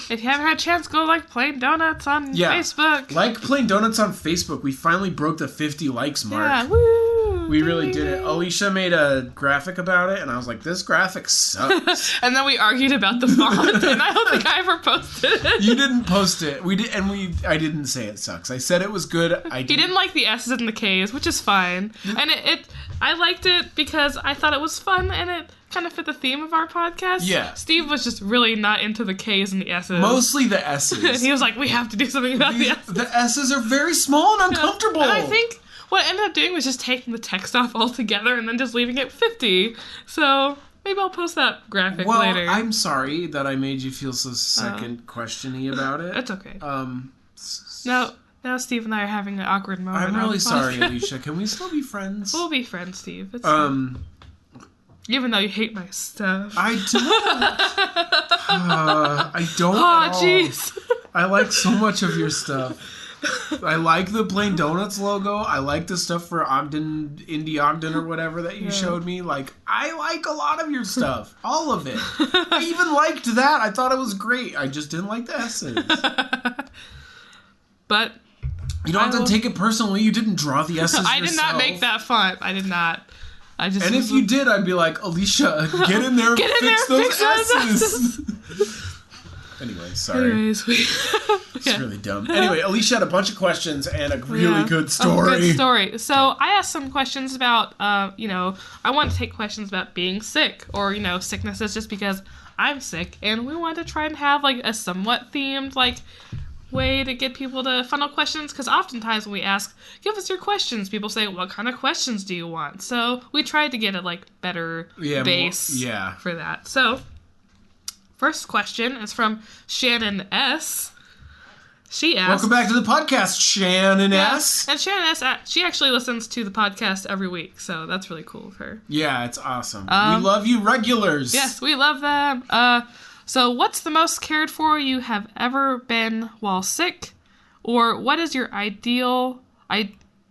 [SPEAKER 3] If you haven't had a chance, go like Plain Donuts on Facebook.
[SPEAKER 2] Like Plain Donuts on Facebook. We finally broke the 50 likes mark.
[SPEAKER 3] Yeah, woo!
[SPEAKER 2] We really did it. Alicia made a graphic about it, and I was like, this graphic sucks.
[SPEAKER 3] And then we argued about the font, and I don't think I ever posted it.
[SPEAKER 2] You didn't post it. We did, and I didn't say it sucks. I said it was good.
[SPEAKER 3] He didn't like the S's and the K's, which is fine. And I liked it because I thought it was fun, and it kind of fit the theme of our podcast.
[SPEAKER 2] Yeah.
[SPEAKER 3] Steve was just really not into the K's and the S's.
[SPEAKER 2] Mostly the S's.
[SPEAKER 3] And he was like, we have to do something about the S's.
[SPEAKER 2] The S's are very small and uncomfortable.
[SPEAKER 3] And I think what I ended up doing was just taking the text off altogether and then just leaving it 50. So maybe I'll post that graphic later.
[SPEAKER 2] I'm sorry that I made you feel so second question-y about it.
[SPEAKER 3] It's okay. Now Steve and I are having an awkward moment.
[SPEAKER 2] I'm really sorry, Alicia. Can we still be friends?
[SPEAKER 3] We'll be friends, Steve. It's fine. Even though you hate my stuff.
[SPEAKER 2] I don't. I don't.
[SPEAKER 3] Oh, jeez.
[SPEAKER 2] I like so much of your stuff. I like the Plain Donuts logo. I like the stuff for Indie Ogden or whatever that you showed me. Like, I like a lot of your stuff. All of it. I even liked that. I thought it was great. I just didn't like the S's.
[SPEAKER 3] But
[SPEAKER 2] you don't have to take it personally. You didn't draw the S's
[SPEAKER 3] I did not make that font. I did not. And
[SPEAKER 2] if you did, I'd be like, Alicia, get in there and fix those S's. Anyway, sorry.
[SPEAKER 3] Anyways,
[SPEAKER 2] it's really dumb. Anyway, Alicia had a bunch of questions and a really good story.
[SPEAKER 3] Good story. So I asked some questions about, I want to take questions about being sick or, sicknesses just because I'm sick. And we wanted to try and have like a somewhat themed way to get people to funnel questions, because oftentimes when we ask, give us your questions, people say, what kind of questions do you want? So we tried to get a better base for that. So first question is from Shannon S. She asked,
[SPEAKER 2] welcome back to the podcast, Shannon S.
[SPEAKER 3] And Shannon S, she actually listens to the podcast every week, so that's really cool of her.
[SPEAKER 2] Yeah, it's awesome. We love you regulars.
[SPEAKER 3] Yes, we love them. So what's the most cared for you have ever been while sick? Or what is your ideal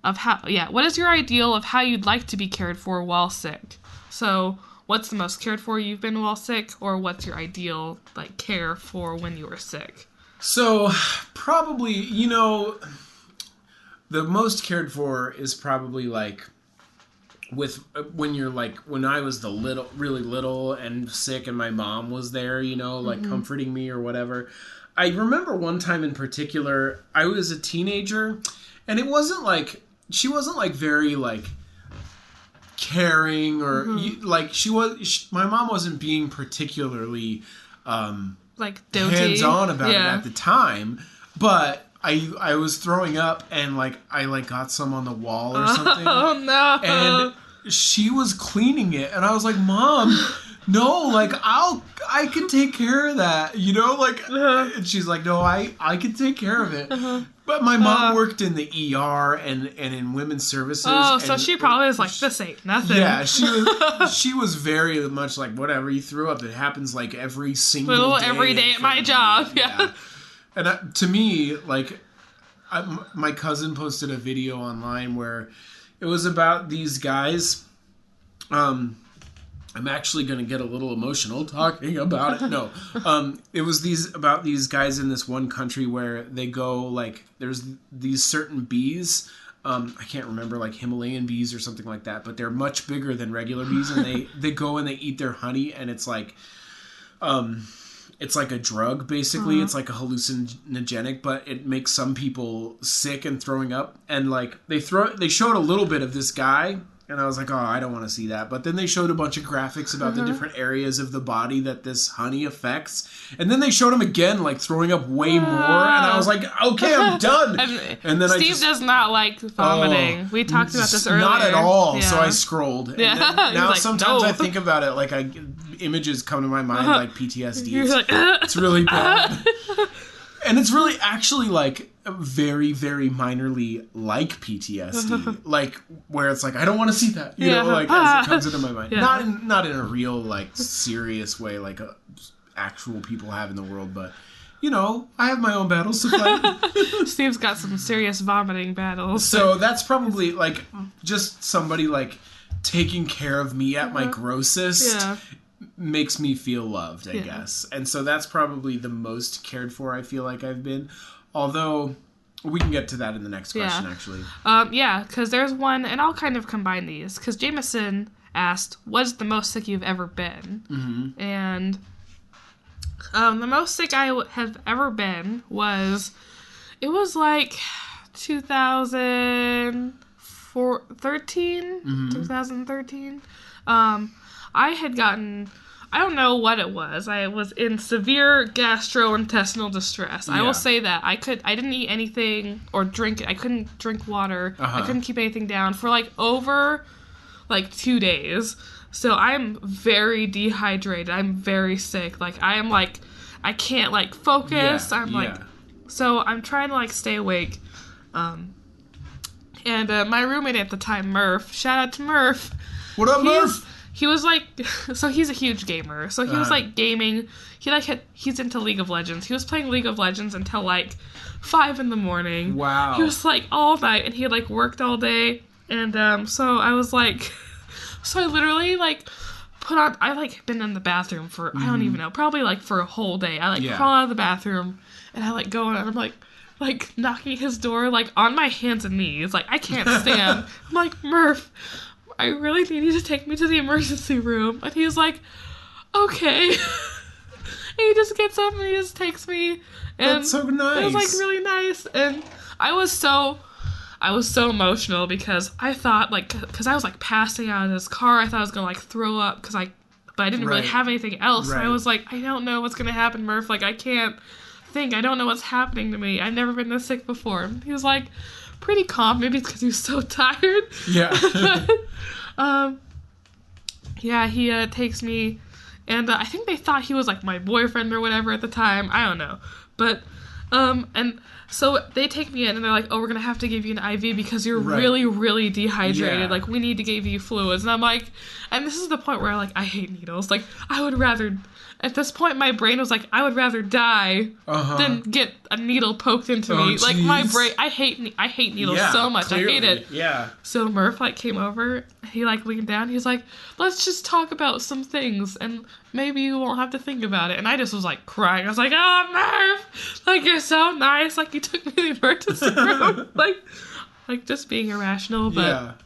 [SPEAKER 3] of how you'd like to be cared for while sick? So what's the most cared for you've been while sick? Or what's your ideal care for when you were sick?
[SPEAKER 2] So probably, the most cared for is probably when I was really little and sick and my mom was there, comforting me or whatever. I remember one time in particular, I was a teenager and it wasn't she wasn't very caring or my mom wasn't being particularly
[SPEAKER 3] doty.
[SPEAKER 2] Hands-on about it at the time, but I was throwing up and I got some on the wall or something.
[SPEAKER 3] Oh no.
[SPEAKER 2] And she was cleaning it and I was like, Mom, no, I can take care of that, and she's like, no, I can take care of it. But my mom worked in the ER and in women's services.
[SPEAKER 3] Oh, so she probably was like, this ain't nothing.
[SPEAKER 2] Yeah, she was very much like, whatever, you threw up, it happens every single day.
[SPEAKER 3] Every day at my job, yeah.
[SPEAKER 2] And to me, my cousin posted a video online where it was about these guys. I'm actually going to get a little emotional talking about it. No. It was about these guys in this one country where they go, there's these certain bees. I can't remember, Himalayan bees or something like that, but they're much bigger than regular bees, and they go and they eat their honey, and it's like a drug, basically. It's like a hallucinogenic, but it makes some people sick and throwing up. And they showed a little bit of this guy, And I was like, oh, I don't want to see that. But then they showed a bunch of graphics about the different areas of the body that this honey affects. And then they showed him again, like, throwing up way more. And I was like, okay, I'm done. And then
[SPEAKER 3] Steve does not like vomiting. We talked about this earlier.
[SPEAKER 2] Not at all.
[SPEAKER 3] Yeah.
[SPEAKER 2] So I scrolled.
[SPEAKER 3] Yeah.
[SPEAKER 2] And then, now
[SPEAKER 3] like,
[SPEAKER 2] sometimes
[SPEAKER 3] no.
[SPEAKER 2] I think about it, like, images come to my mind, like PTSD.
[SPEAKER 3] You're like,
[SPEAKER 2] It's really bad. And it's really actually, like, very, very minorly like PTSD. Like, where it's like, I don't want to see that. You know, like, as it comes into my mind.
[SPEAKER 3] Yeah.
[SPEAKER 2] Not in a real, like, serious way, like actual people have in the world, but, you know, I have my own battles to fight.
[SPEAKER 3] Steve's got some serious vomiting battles.
[SPEAKER 2] So that's probably, like, just somebody, like, taking care of me at my grossest.
[SPEAKER 3] Yeah.
[SPEAKER 2] Makes me feel loved, I guess. And so that's probably the most cared for I feel like I've been. Although, we can get to that in the next question, actually.
[SPEAKER 3] Yeah, because there's one, and I'll kind of combine these, because Jameson asked, what's the most sick you've ever been? Mm-hmm. And the most sick I have ever been was, it was like 2013. I had gotten, I don't know what it was. I was in severe gastrointestinal distress. I will say that. I didn't eat anything or drink. I couldn't drink water. I couldn't keep anything down for like over 2 days. So I'm very dehydrated. I'm very sick. Like I am like, I can't like focus. So I'm trying to like stay awake. And my roommate at the time, Murph, shout out to Murph.
[SPEAKER 2] What up, Murph?
[SPEAKER 3] He was like, so he's a huge gamer. So he was like gaming. He's into League of Legends. He was playing League of Legends until like 5 a.m.
[SPEAKER 2] Wow.
[SPEAKER 3] He was like all night, and he had like worked all day. And so I was like, so I literally like I like been in the bathroom for, I don't even know, probably like for a whole day. I like crawl out of the bathroom, and I like go in, and I'm like knocking his door like on my hands and knees. Like I can't stand. I'm like, Murph, I really need you to take me to the emergency room. And he was like, okay. And he just gets up and he just takes me. And
[SPEAKER 2] that's so nice.
[SPEAKER 3] It was like really nice. And I was so emotional because I thought because I was like passing out in his car. I thought I was going to like throw up but I didn't really have anything else.
[SPEAKER 2] Right.
[SPEAKER 3] I was like, I don't know what's going to happen, Murph. Like I can't think. I don't know what's happening to me. I've never been this sick before. He was like pretty calm. Maybe it's because he was so tired.
[SPEAKER 2] Yeah.
[SPEAKER 3] He takes me, and I think they thought he was like my boyfriend or whatever at the time. I don't know, but and so they take me in and they're like, oh, we're gonna have to give you an IV because you're really, really dehydrated.
[SPEAKER 2] Yeah.
[SPEAKER 3] Like we need to give you fluids. And I'm like, and this is the point where I hate needles. Like I would rather. At this point, my brain was like, I would rather die than get a needle poked into me. Like my brain, I hate needles so much.
[SPEAKER 2] Clearly.
[SPEAKER 3] I hate it.
[SPEAKER 2] Yeah.
[SPEAKER 3] So Murph came over. He leaned down. He's like, let's just talk about some things, and maybe you won't have to think about it. And I just was like crying. I was like, oh Murph, like you're so nice. Like you took me to the emergency room. like just being irrational. But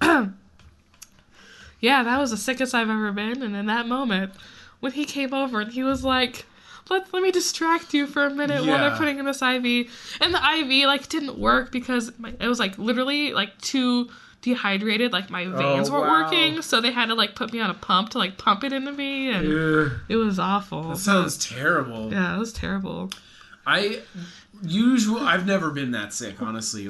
[SPEAKER 3] yeah, that was the sickest I've ever been. And in that moment, when he came over and he was like, let me distract you for a minute while they're putting in this IV. And the IV didn't work because it was literally too dehydrated. Like my veins weren't working, so they had to put me on a pump to pump it into me, and it was awful.
[SPEAKER 2] That sounds terrible.
[SPEAKER 3] Yeah, it was terrible.
[SPEAKER 2] I've never been that sick, honestly.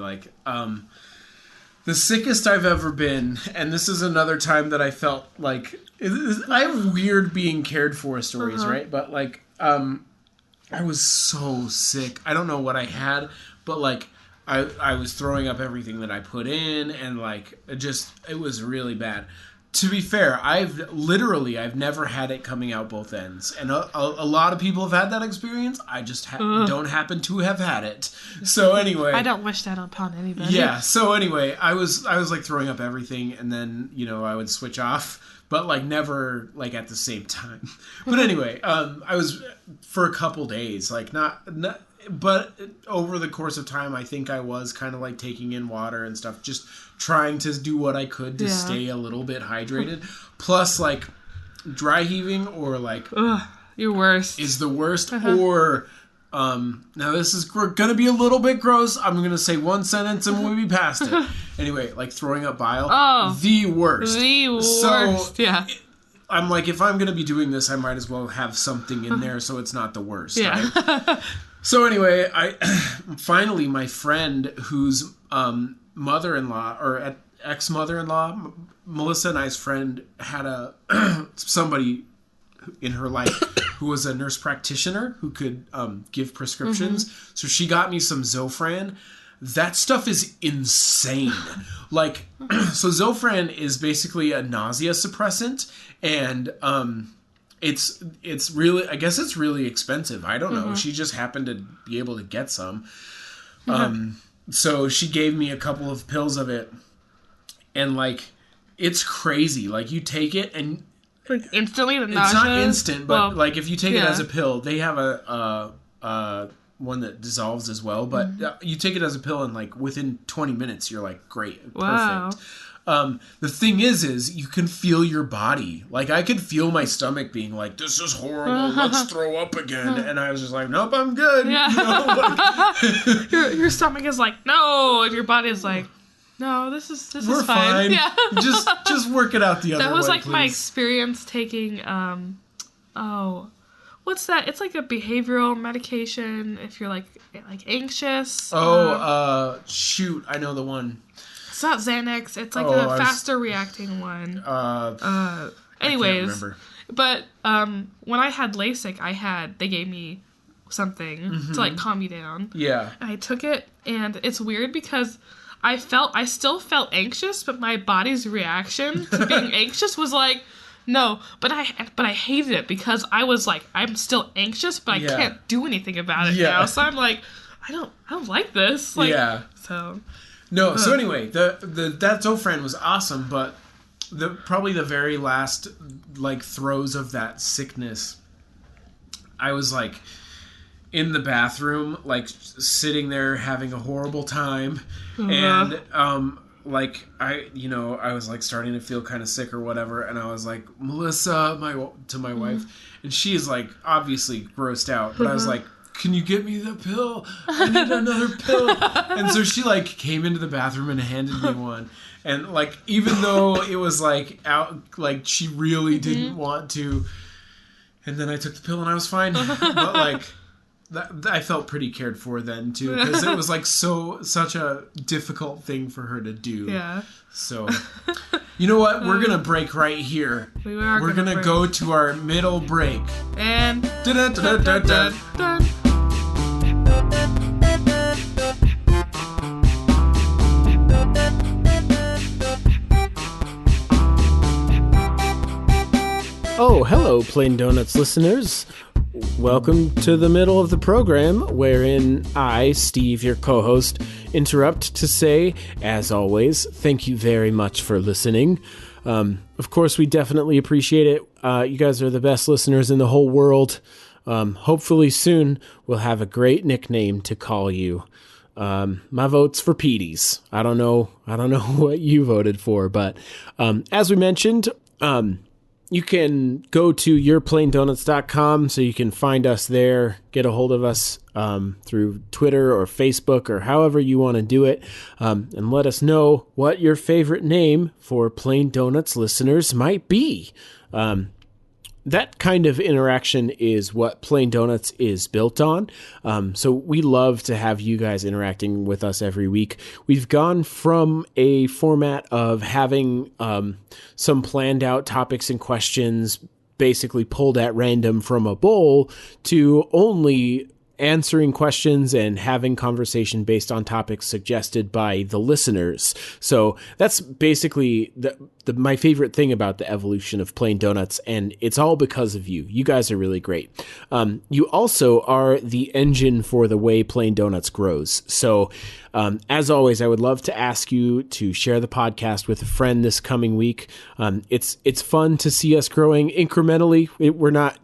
[SPEAKER 2] The sickest I've ever been, and this is another time that I felt like I have weird being cared for stories, right? But I was so sick. I don't know what I had, but I was throwing up everything that I put in, and it was really bad. To be fair, I've never had it coming out both ends, and a lot of people have had that experience. I just don't happen to have had it. So anyway,
[SPEAKER 3] I don't wish that upon anybody.
[SPEAKER 2] Yeah. So anyway, I was throwing up everything, and then I would switch off, but never at the same time. But anyway, I was for a couple days, not. But over the course of time, I think I was kind of taking in water and stuff, just trying to do what I could to stay a little bit hydrated. Plus, dry heaving or
[SPEAKER 3] Ugh, you're worse.
[SPEAKER 2] is the worst, or Now this is going to be a little bit gross. I'm going to say one sentence and we'll be past it. Anyway, like throwing up bile.
[SPEAKER 3] Oh.
[SPEAKER 2] The worst.
[SPEAKER 3] The worst.
[SPEAKER 2] So,
[SPEAKER 3] yeah.
[SPEAKER 2] I'm like, if I'm going to be doing this, I might as well have something in there so it's not the worst.
[SPEAKER 3] Yeah.
[SPEAKER 2] Right? So anyway, finally, my friend whose mother-in-law, or ex-mother-in-law, Melissa and I's friend, had somebody in her life who was a nurse practitioner who could give prescriptions. Mm-hmm. So she got me some Zofran. That stuff is insane. Like, so Zofran is basically a nausea suppressant, and it's really, I guess it's really expensive. I don't know. She just happened to be able to get some. So she gave me a couple of pills of it, and like, it's crazy. Like, you take it and
[SPEAKER 3] like instantly the nausea.
[SPEAKER 2] It's not instant, but like if you take it as a pill, they have a one that dissolves as well. But you take it as a pill, and like within 20 minutes, you're like, great, perfect. The thing is you can feel your body. Like, I could feel my stomach being like, this is horrible, let's throw up again. And I was just like, nope, I'm good.
[SPEAKER 3] Yeah.
[SPEAKER 2] You know, like,
[SPEAKER 3] your stomach is like, no, and your body is like, no, this is fine. Yeah.
[SPEAKER 2] just work it out the other way.
[SPEAKER 3] That was like
[SPEAKER 2] please.
[SPEAKER 3] my experience taking what's that? It's like a behavioral medication if you're like anxious.
[SPEAKER 2] Shoot, I know the one.
[SPEAKER 3] It's not Xanax. It's like a faster reacting one. Anyways,
[SPEAKER 2] I can't remember.
[SPEAKER 3] But when I had LASIK, they gave me something to like calm me down.
[SPEAKER 2] Yeah.
[SPEAKER 3] And I took it, and it's weird because I still felt anxious, but my body's reaction to being anxious was like, no. But I hated it because I was like, I'm still anxious, but I can't do anything about it now. So I'm like, I don't like this. Like, so.
[SPEAKER 2] No. So anyway, that Zofran was awesome, but probably the very last like throes of that sickness, I was like in the bathroom, like sitting there having a horrible time, and like I was like starting to feel kind of sick or whatever, and I was like, Melissa, to my wife, and she is like obviously grossed out, but I was like, can you get me the pill? I need another pill. And so she like came into the bathroom and handed me one, and like even though it was like out, like she really didn't want to, and then I took the pill and I was fine, but like. I felt pretty cared for then too, because it was like such a difficult thing for her to do.
[SPEAKER 3] Yeah.
[SPEAKER 2] So, you know what? We're gonna break right here. We're gonna go to our middle break.
[SPEAKER 3] And
[SPEAKER 1] Oh, hello, Plain Donuts listeners. Welcome to the middle of the program, wherein I, Steve, your co-host, interrupt to say, as always, thank you very much for listening. Of course, we definitely appreciate it. You guys are the best listeners in the whole world. Hopefully soon we'll have a great nickname to call you. My vote's for Petey's. I don't know what you voted for, but as we mentioned, you can go to yourplaindonuts.com so you can find us there, get a hold of us through Twitter or Facebook or however you want to do it, and let us know what your favorite name for Plain Donuts listeners might be. That kind of interaction is what Plain Donuts is built on. So we love to have you guys interacting with us every week. We've gone from a format of having some planned out topics and questions basically pulled at random from a bowl to only answering questions and having conversation based on topics suggested by the listeners. So that's basically my favorite thing about the evolution of Plain Donuts, and it's all because of you. You guys are really great. You also are the engine for the way Plain Donuts grows. So as always, I would love to ask you to share the podcast with a friend this coming week. It's fun to see us growing incrementally. We're not,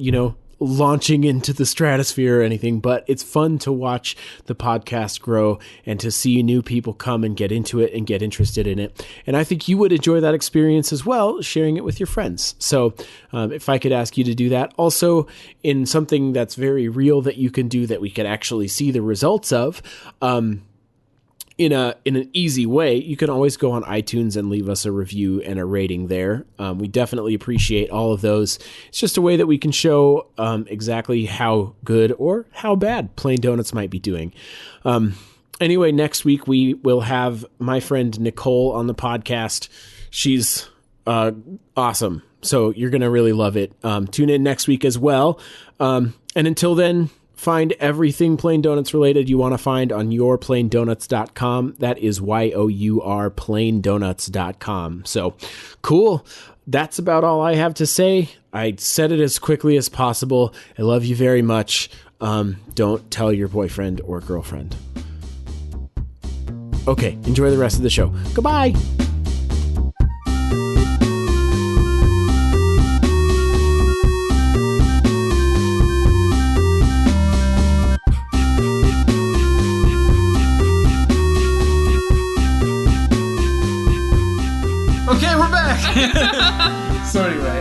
[SPEAKER 1] launching into the stratosphere or anything, but it's fun to watch the podcast grow and to see new people come and get into it and get interested in it. And I think you would enjoy that experience as well, sharing it with your friends. So if I could ask you to do that, also in something that's very real that you can do that we could actually see the results of, in an easy way, you can always go on iTunes and leave us a review and a rating there. We definitely appreciate all of those. It's just a way that we can show exactly how good or how bad Plain Donuts might be doing. Anyway, next week we will have my friend Nicole on the podcast. She's awesome, so you're going to really love it. Tune in next week as well. And until then, find everything Plain Donuts related you want to find on yourplaindonuts.com. That is YOUR plaindonuts.com. So cool. That's about all I have to say. I said it as quickly as possible. I love you very much. Don't tell your boyfriend or girlfriend. Okay, enjoy the rest of the show. Goodbye.
[SPEAKER 2] Okay, we're back. So anyway,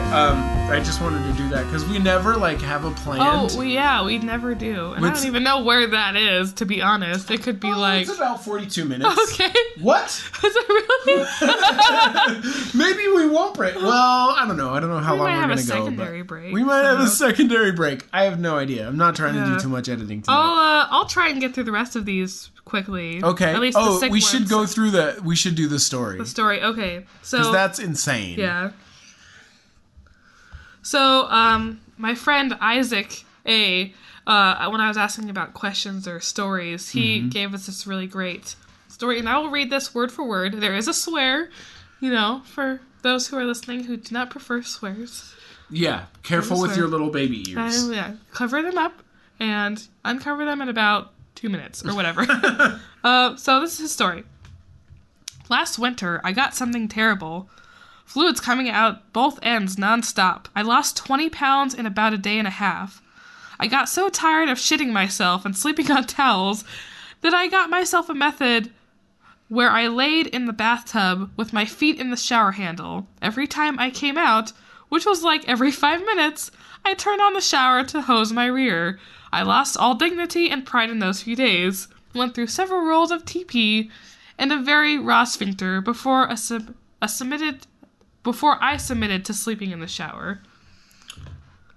[SPEAKER 2] I just wanted to do that because we never have a plan.
[SPEAKER 3] We never do. And I don't even know where that is, to be honest. It could be
[SPEAKER 2] it's about 42 minutes.
[SPEAKER 3] Okay.
[SPEAKER 2] What?
[SPEAKER 3] Is it really?
[SPEAKER 2] Maybe we won't break. Well, I don't know. I don't know how long we're going to go.
[SPEAKER 3] We might have a secondary break.
[SPEAKER 2] We might have a secondary break. I have no idea. I'm not trying to do too much editing tonight.
[SPEAKER 3] I'll try and get through the rest of these quickly.
[SPEAKER 2] Okay.
[SPEAKER 3] At least the sick
[SPEAKER 2] we
[SPEAKER 3] ones.
[SPEAKER 2] should go through we should do the story.
[SPEAKER 3] The story. Okay. So
[SPEAKER 2] because that's insane.
[SPEAKER 3] Yeah. So, my friend Isaac A, when I was asking about questions or stories, he gave us this really great story, and I will read this word for word. There is a swear, for those who are listening who do not prefer swears.
[SPEAKER 2] Yeah, careful with your little baby ears.
[SPEAKER 3] Cover them up and uncover them in about 2 minutes or whatever. So this is his story. Last winter, I got something terrible. Fluids coming out both ends nonstop. I lost 20 pounds in about a day and a half. I got so tired of shitting myself and sleeping on towels that I got myself a method where I laid in the bathtub with my feet in the shower handle. Every time I came out, which was like every 5 minutes, I turned on the shower to hose my rear. I lost all dignity and pride in those few days. Went through several rolls of TP and a very raw sphincter before I submitted to sleeping in the shower.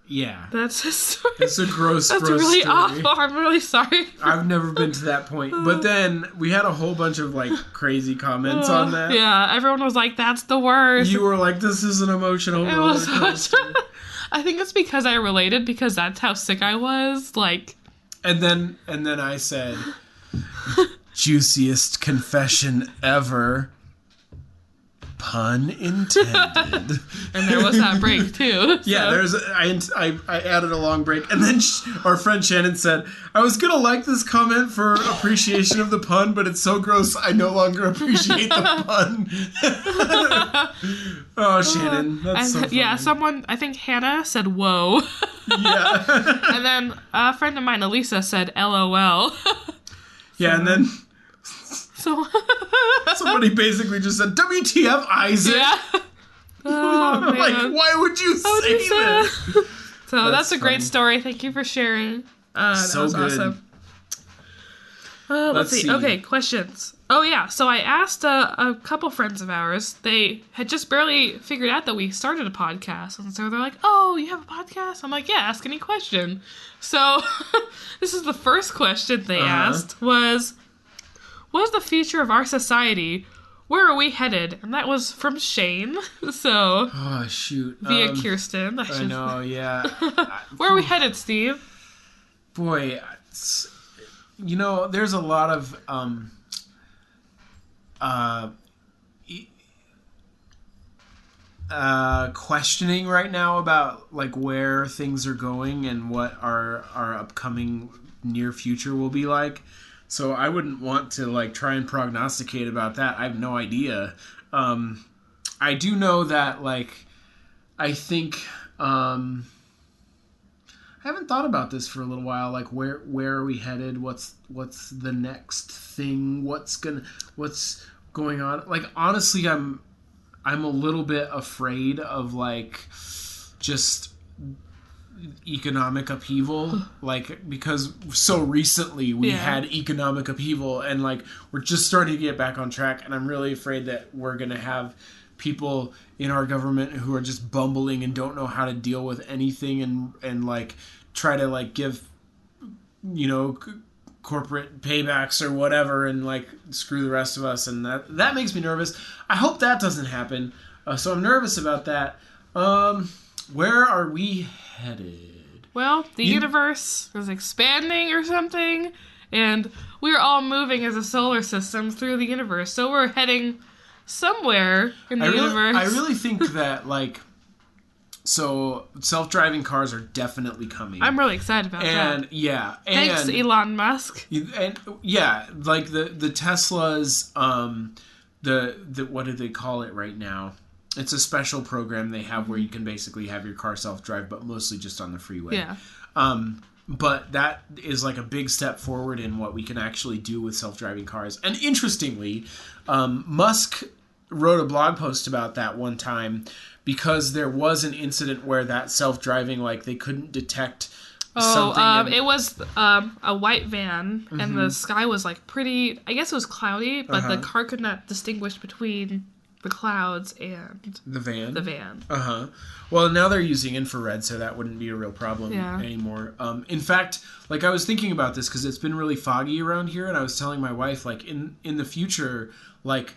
[SPEAKER 2] Yeah.
[SPEAKER 3] That's his story.
[SPEAKER 2] It's a gross
[SPEAKER 3] That's really
[SPEAKER 2] story.
[SPEAKER 3] awful. I'm really sorry.
[SPEAKER 2] I've never been to that point. But then we had a whole bunch of crazy comments on that.
[SPEAKER 3] Yeah, everyone was like, that's the worst.
[SPEAKER 2] You were like, this is an emotional roller coaster.
[SPEAKER 3] I think it's because I related, because that's how sick I was.
[SPEAKER 2] And then I said, juiciest confession ever. Pun intended.
[SPEAKER 3] And there was that break too.
[SPEAKER 2] Yeah, I added a long break, and then our friend Shannon said, "I was gonna like this comment for appreciation of the pun, but it's so gross I no longer appreciate the pun." Oh, Shannon, that's so funny.
[SPEAKER 3] Yeah, someone, I think Hannah said "whoa."
[SPEAKER 2] Yeah.
[SPEAKER 3] And then a friend of mine, Elisa, said "LOL."
[SPEAKER 2] Yeah, and then.
[SPEAKER 3] So
[SPEAKER 2] Somebody basically just said, WTF, Isaac?
[SPEAKER 3] Yeah. Oh, man.
[SPEAKER 2] Why would you say this?
[SPEAKER 3] So that's a great story. Thank you for sharing. That was
[SPEAKER 2] good.
[SPEAKER 3] awesome. Let's see. Okay, questions. Oh, yeah. So I asked a couple friends of ours. They had just barely figured out that we started a podcast. And so they're like, oh, you have a podcast? I'm like, yeah, ask any question. So this is the first question they asked was, what is the future of our society? Where are we headed? And that was from Shane. So,
[SPEAKER 2] oh shoot,
[SPEAKER 3] via Kirsten.
[SPEAKER 2] I know, yeah.
[SPEAKER 3] Where are we headed, Steve?
[SPEAKER 2] Boy, there's a lot of questioning right now about where things are going and what our upcoming near future will be like. So I wouldn't want to try and prognosticate about that. I have no idea. I do know that I think haven't thought about this for a little while. Like, where are we headed? What's the next thing? What's going on? Like, honestly, I'm a little bit afraid of like just economic upheaval, like, because so recently we had economic upheaval, and like we're just starting to get back on track, and I'm really afraid that we're gonna have people in our government who are just bumbling and don't know how to deal with anything, and like try to like give, you know, corporate paybacks or whatever, and like screw the rest of us, and that makes me nervous. I hope that doesn't happen. So I'm nervous about that. Where are we headed?
[SPEAKER 3] Well, the universe is expanding or something, and we're all moving as a solar system through the universe. So we're heading somewhere in the universe.
[SPEAKER 2] I really think that, like, so self-driving cars are definitely coming.
[SPEAKER 3] I'm really excited about that.
[SPEAKER 2] And yeah,
[SPEAKER 3] thanks, Elon Musk.
[SPEAKER 2] And yeah, like the Teslas, the what do they call it right now? It's a special program they have where you can basically have your car self-drive, but mostly just on the freeway.
[SPEAKER 3] Yeah.
[SPEAKER 2] But that is like a big step forward in what we can actually do with self-driving cars. And interestingly, Musk wrote a blog post about that one time because there was an incident where that self-driving, like, they couldn't detect something.
[SPEAKER 3] It was a white van, and the sky was like pretty, I guess it was cloudy, but the car could not distinguish between the clouds and
[SPEAKER 2] the van.
[SPEAKER 3] Well,
[SPEAKER 2] now they're using infrared, so that wouldn't be a real problem anymore. In fact, like, I was thinking about this because it's been really foggy around here, and I was telling my wife, like, in the future, like,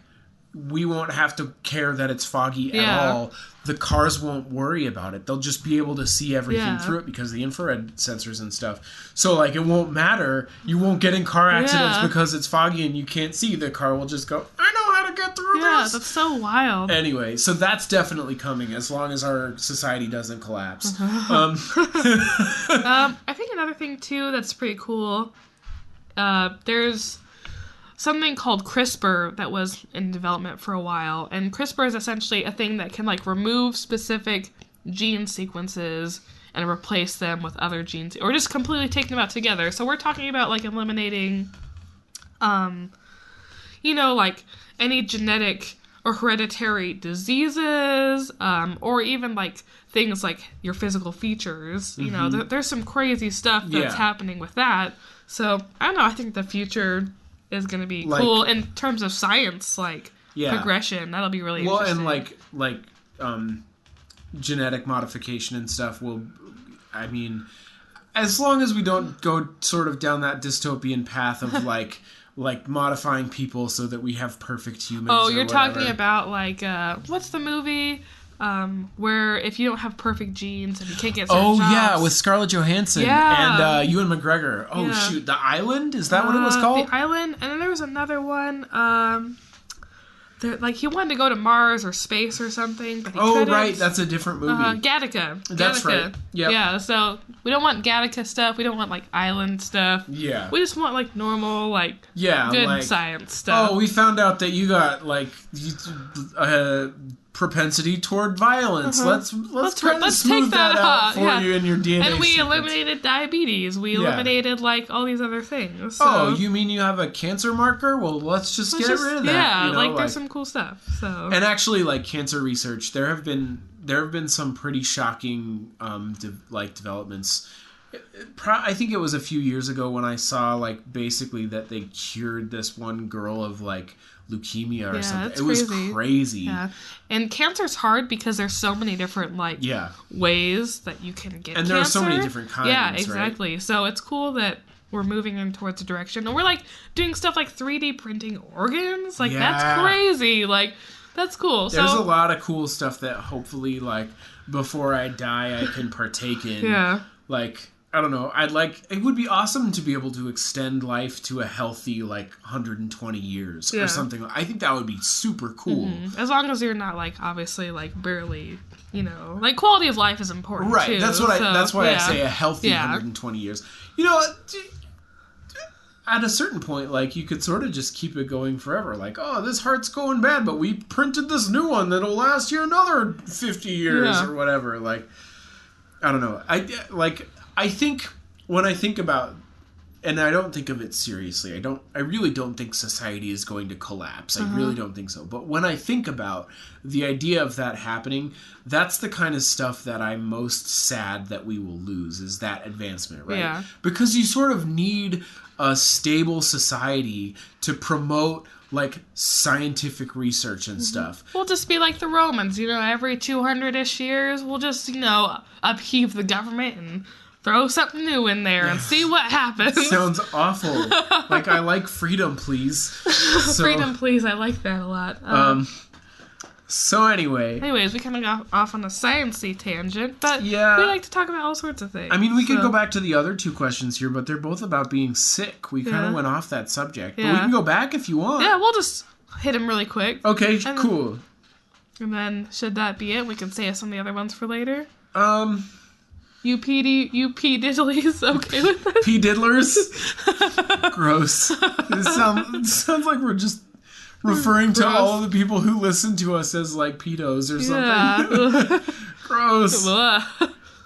[SPEAKER 2] we won't have to care that it's foggy at all. The cars won't worry about it. They'll just be able to see everything through it because of the infrared sensors and stuff. So, like, it won't matter. You won't get in car accidents because it's foggy and you can't see. The car will just go, I know how to get through this.
[SPEAKER 3] Yeah, that's so wild.
[SPEAKER 2] Anyway, so that's definitely coming as long as our society doesn't collapse.
[SPEAKER 3] I think another thing, too, that's pretty cool, there's something called CRISPR that was in development for a while, and CRISPR is essentially a thing that can, like, remove specific gene sequences and replace them with other genes, or just completely take them out together. So we're talking about, like, eliminating, you know, like, any genetic or hereditary diseases, or even, like, things like your physical features. You know, there's some crazy stuff that's happening with that. So, I don't know, I think the future is going to be cool in terms of science, like, progression. That'll be really interesting.
[SPEAKER 2] Well, and, like, genetic modification and stuff will, I mean, as long as we don't go sort of down that dystopian path of, like, modifying people so that we have perfect humans.
[SPEAKER 3] Oh, you're talking about, like, what's the movie where if you don't have perfect genes and you can't get certain jobs.
[SPEAKER 2] Yeah, with Scarlett Johansson and Ewan McGregor. Oh, shoot. The Island? Is that what it was called?
[SPEAKER 3] The Island. And then there was another one. Like, he wanted to go to Mars or space or something, but he couldn't.
[SPEAKER 2] Right. That's a different movie.
[SPEAKER 3] Gattaca.
[SPEAKER 2] That's right. Yep.
[SPEAKER 3] Yeah, so we don't want Gattaca stuff. We don't want, like, island stuff.
[SPEAKER 2] Yeah.
[SPEAKER 3] We just want, like, normal, like, good
[SPEAKER 2] like,
[SPEAKER 3] science stuff.
[SPEAKER 2] Oh, we found out that you got, like, propensity toward violence. Let's try to smooth that out for you in your DNA
[SPEAKER 3] And we
[SPEAKER 2] sequence.
[SPEAKER 3] Eliminated diabetes. We eliminated, like, all these other things. So.
[SPEAKER 2] You mean you have a cancer marker? Well, let's get rid of that.
[SPEAKER 3] Yeah,
[SPEAKER 2] you know,
[SPEAKER 3] like, there's some cool stuff. So.
[SPEAKER 2] And actually, like, cancer research, there have been some pretty shocking developments. I think it was a few years ago when I saw, like, basically that they cured this one girl of, like, leukemia or something. It was crazy.
[SPEAKER 3] Yeah. And cancer's hard because there's so many different, like, ways that you can get
[SPEAKER 2] and there
[SPEAKER 3] cancer.
[SPEAKER 2] are so many different kinds.
[SPEAKER 3] Yeah, exactly. Right? So it's cool that we're moving in towards a direction. And we're, like, doing stuff like 3D printing organs. Like, that's crazy. Like, that's cool.
[SPEAKER 2] There's a lot of cool stuff that hopefully, like, before I die, I can partake in.
[SPEAKER 3] Yeah.
[SPEAKER 2] Like, I don't know. It would be awesome to be able to extend life to a healthy, like, 120 years or something. I think that would be super cool.
[SPEAKER 3] Mm-hmm. As long as you're not, like, obviously, like, barely, you know, like, quality of life is important,
[SPEAKER 2] right.
[SPEAKER 3] too.
[SPEAKER 2] That's why I say a healthy 120 years. You know, at a certain point, like, you could sort of just keep it going forever. Like, oh, this heart's going bad, but we printed this new one that'll last you another 50 years or whatever. Like, I don't know. I think when I think about, and I don't think of it seriously, I really don't think society is going to collapse. I really don't think so. But when I think about the idea of that happening, that's the kind of stuff that I'm most sad that we will lose, is that advancement, right?
[SPEAKER 3] Yeah.
[SPEAKER 2] Because you sort of need a stable society to promote like scientific research and stuff.
[SPEAKER 3] We'll just be like the Romans, every 200-ish years, we'll just, upheave the government and throw something new in there and see what happens.
[SPEAKER 2] Sounds awful. Like, I like freedom, please. So,
[SPEAKER 3] Freedom, please. I like that a lot.
[SPEAKER 2] So anyway.
[SPEAKER 3] Anyways, we kind of got off on a sciencey tangent, but
[SPEAKER 2] Yeah.
[SPEAKER 3] we like to talk about all sorts of things.
[SPEAKER 2] I mean, we could go back to the other two questions here, but they're both about being sick. We kind of
[SPEAKER 3] Yeah.
[SPEAKER 2] went off that subject. But
[SPEAKER 3] Yeah.
[SPEAKER 2] we can go back if you want.
[SPEAKER 3] Yeah, we'll just hit them really quick.
[SPEAKER 2] Okay, cool.
[SPEAKER 3] And then, should that be it? We can save some of the other ones for later. You P diddlies okay with that?
[SPEAKER 2] P diddlers? Gross. It sounds like we're just referring to all of the people who listen to us as like pedos or something.
[SPEAKER 3] Yeah.
[SPEAKER 2] Gross.
[SPEAKER 3] Ugh.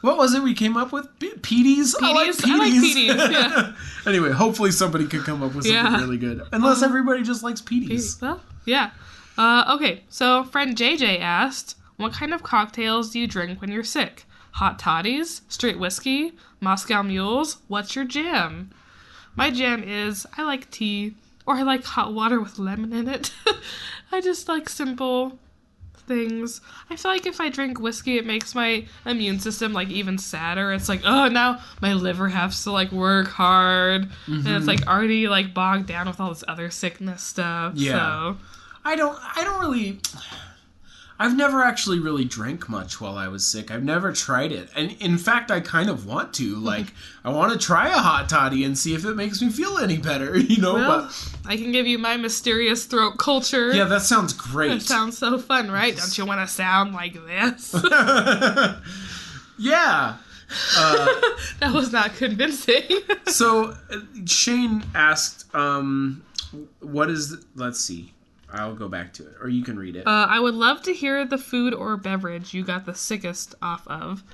[SPEAKER 2] What was it we came up with? Petey's? I like
[SPEAKER 3] Petey's? I like Petey's, yeah.
[SPEAKER 2] Anyway, hopefully somebody could come up with something really good. Unless everybody just likes Petey's.
[SPEAKER 3] Well, yeah. Okay, so friend JJ asked, what kind of cocktails do you drink when you're sick? Hot toddies? Straight whiskey? Moscow mules? What's your jam? My jam is, I like tea, or I like hot water with lemon in it. I just like simple things. I feel like if I drink whiskey, it makes my immune system like even sadder. It's like, oh, now my liver has to like work hard, and it's like already like bogged down with all this other sickness stuff.
[SPEAKER 2] Yeah.
[SPEAKER 3] So
[SPEAKER 2] I don't really... I've never actually really drank much while I was sick. I've never tried it. And in fact, I kind of want to. Like, I want to try a hot toddy and see if it makes me feel any better,
[SPEAKER 3] well,
[SPEAKER 2] but...
[SPEAKER 3] I can give you my mysterious throat culture.
[SPEAKER 2] Yeah, that sounds great.
[SPEAKER 3] It sounds so fun, right? Don't you want to sound like this?
[SPEAKER 2] Yeah.
[SPEAKER 3] That was not convincing.
[SPEAKER 2] So, Shane asked, what is... Let's see. I'll go back to it, or you can read it.
[SPEAKER 3] I would love to hear the food or beverage you got the sickest off of.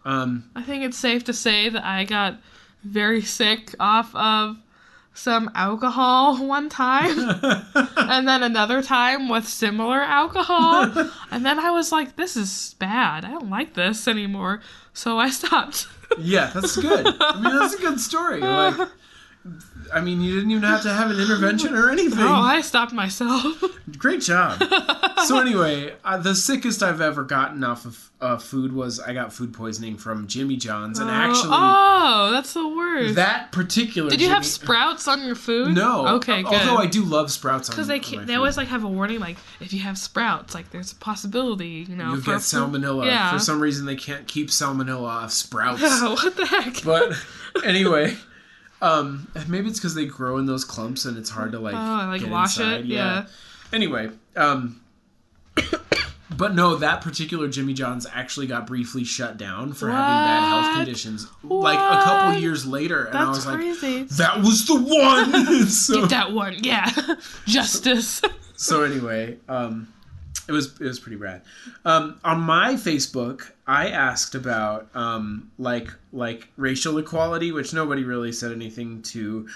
[SPEAKER 3] I think it's safe to say that I got very sick off of some alcohol one time, and then another time with similar alcohol, and then I was like, this is bad. I don't like this anymore, so I stopped.
[SPEAKER 2] Yeah, that's good. I mean, that's a good story. Like, I mean, you didn't even have to have an intervention or anything.
[SPEAKER 3] Oh, I stopped myself.
[SPEAKER 2] Great job. So anyway, the sickest I've ever gotten off of food was I got food poisoning from Jimmy John's, and actually,
[SPEAKER 3] that's the worst.
[SPEAKER 2] that particular.
[SPEAKER 3] Did you have Sprouts on your food?
[SPEAKER 2] No.
[SPEAKER 3] Okay, good.
[SPEAKER 2] Although I do love Sprouts on.
[SPEAKER 3] Because they always like have a warning, like if you have Sprouts, like there's a possibility,
[SPEAKER 2] you'll get salmonella.
[SPEAKER 3] Yeah.
[SPEAKER 2] For some reason, they can't keep salmonella off Sprouts.
[SPEAKER 3] What the heck?
[SPEAKER 2] But anyway. Maybe it's because they grow in those clumps and it's hard to get
[SPEAKER 3] wash
[SPEAKER 2] inside.
[SPEAKER 3] it. Yeah.
[SPEAKER 2] Anyway, but no, that particular Jimmy John's actually got briefly shut down for having bad health conditions. Like a couple years later, and I was
[SPEAKER 3] crazy.
[SPEAKER 2] Like, that was the one. So,
[SPEAKER 3] get that one, yeah, justice.
[SPEAKER 2] So anyway, it was pretty rad. On my Facebook, I asked about like racial equality, which nobody really said anything to,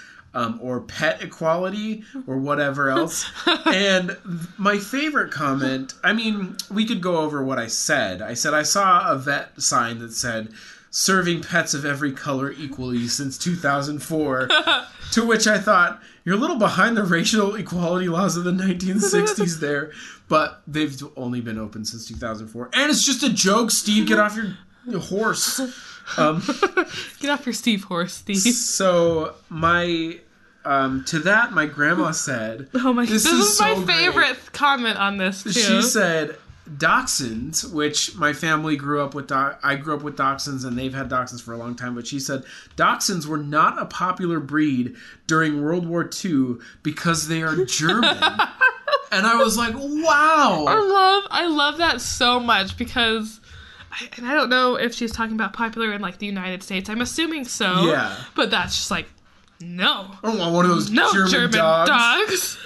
[SPEAKER 2] or pet equality or whatever else. And my favorite comment, I mean, we could go over what I said. I said I saw a vet sign that said, serving pets of every color equally since 2004. To which I thought, you're a little behind the racial equality laws of the 1960s there. But they've only been open since 2004. And it's just a joke, Steve. Get off your horse.
[SPEAKER 3] Get off your Steve horse, Steve.
[SPEAKER 2] So my... to that, my grandma said...
[SPEAKER 3] Oh my... This is my
[SPEAKER 2] so
[SPEAKER 3] favorite comment on this, too.
[SPEAKER 2] She said... Dachshunds, which my family grew up with. I grew up with dachshunds, and they've had dachshunds for a long time. But she said dachshunds were not a popular breed during World War II because they are German. And I was like, wow.
[SPEAKER 3] I love that so much because, I don't know if she's talking about popular in like the United States. I'm assuming so.
[SPEAKER 2] Yeah.
[SPEAKER 3] But that's just like, no.
[SPEAKER 2] I don't want one of those German dogs.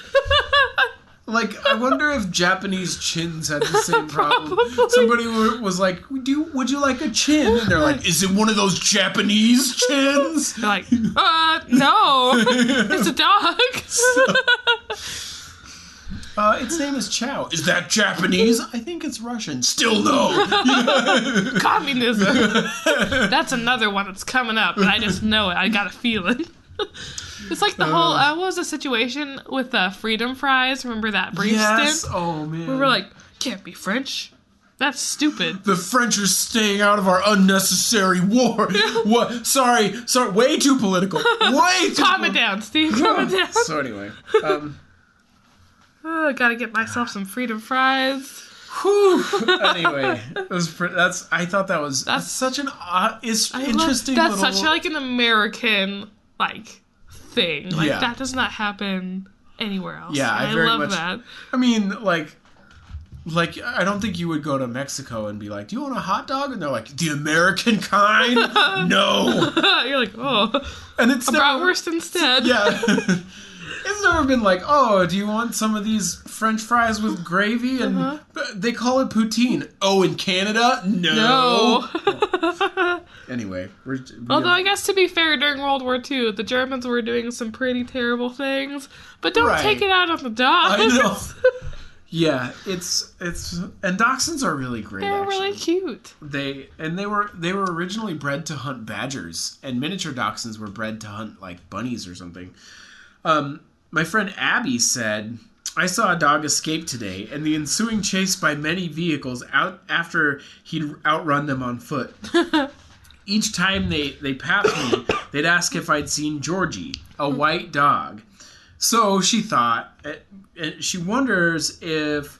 [SPEAKER 2] Like, I wonder if Japanese chins had the same problem. Somebody was like, would you like a chin? And they're like, is it one of those Japanese chins?
[SPEAKER 3] They're like, no, it's a dog.
[SPEAKER 2] Its name is Chow. Is that Japanese? I think it's Russian. Still no.
[SPEAKER 3] Communism. That's another one that's coming up, and I just know it. I got a feeling. It's like the whole, what was the situation with freedom fries? Remember that brief stint?
[SPEAKER 2] Oh, man.
[SPEAKER 3] We were like, can't be French. That's stupid.
[SPEAKER 2] The French are staying out of our unnecessary war. What? Sorry, way too political. Way too
[SPEAKER 3] Calm it down, Steve. Calm it down.
[SPEAKER 2] So anyway,
[SPEAKER 3] I gotta get myself some freedom fries.
[SPEAKER 2] Whew. Anyway, I thought that was such an interesting.
[SPEAKER 3] That's such like an American thing. That does not happen anywhere else.
[SPEAKER 2] Yeah,
[SPEAKER 3] I
[SPEAKER 2] very
[SPEAKER 3] love
[SPEAKER 2] much,
[SPEAKER 3] that.
[SPEAKER 2] I mean, like I don't think you would go to Mexico and be like, "Do you want a hot dog?" And they're like, "The American kind." No.
[SPEAKER 3] You're like, oh,
[SPEAKER 2] and it's
[SPEAKER 3] bratwurst instead.
[SPEAKER 2] Yeah. It's never been like, oh, do you want some of these French fries with gravy? And they call it poutine. Oh, in Canada? No. Anyway.
[SPEAKER 3] Although I guess to be fair, during World War II, the Germans were doing some pretty terrible things. But don't take it out on the dogs.
[SPEAKER 2] I know. Yeah, it's and dachshunds are really great.
[SPEAKER 3] They're really cute.
[SPEAKER 2] They were originally bred to hunt badgers, and miniature dachshunds were bred to hunt like bunnies or something. My friend Abby said, I saw a dog escape today, and the ensuing chase by many vehicles out after he'd outrun them on foot. Each time they passed me, they'd ask if I'd seen Georgie, a white dog. So she thought, she wonders if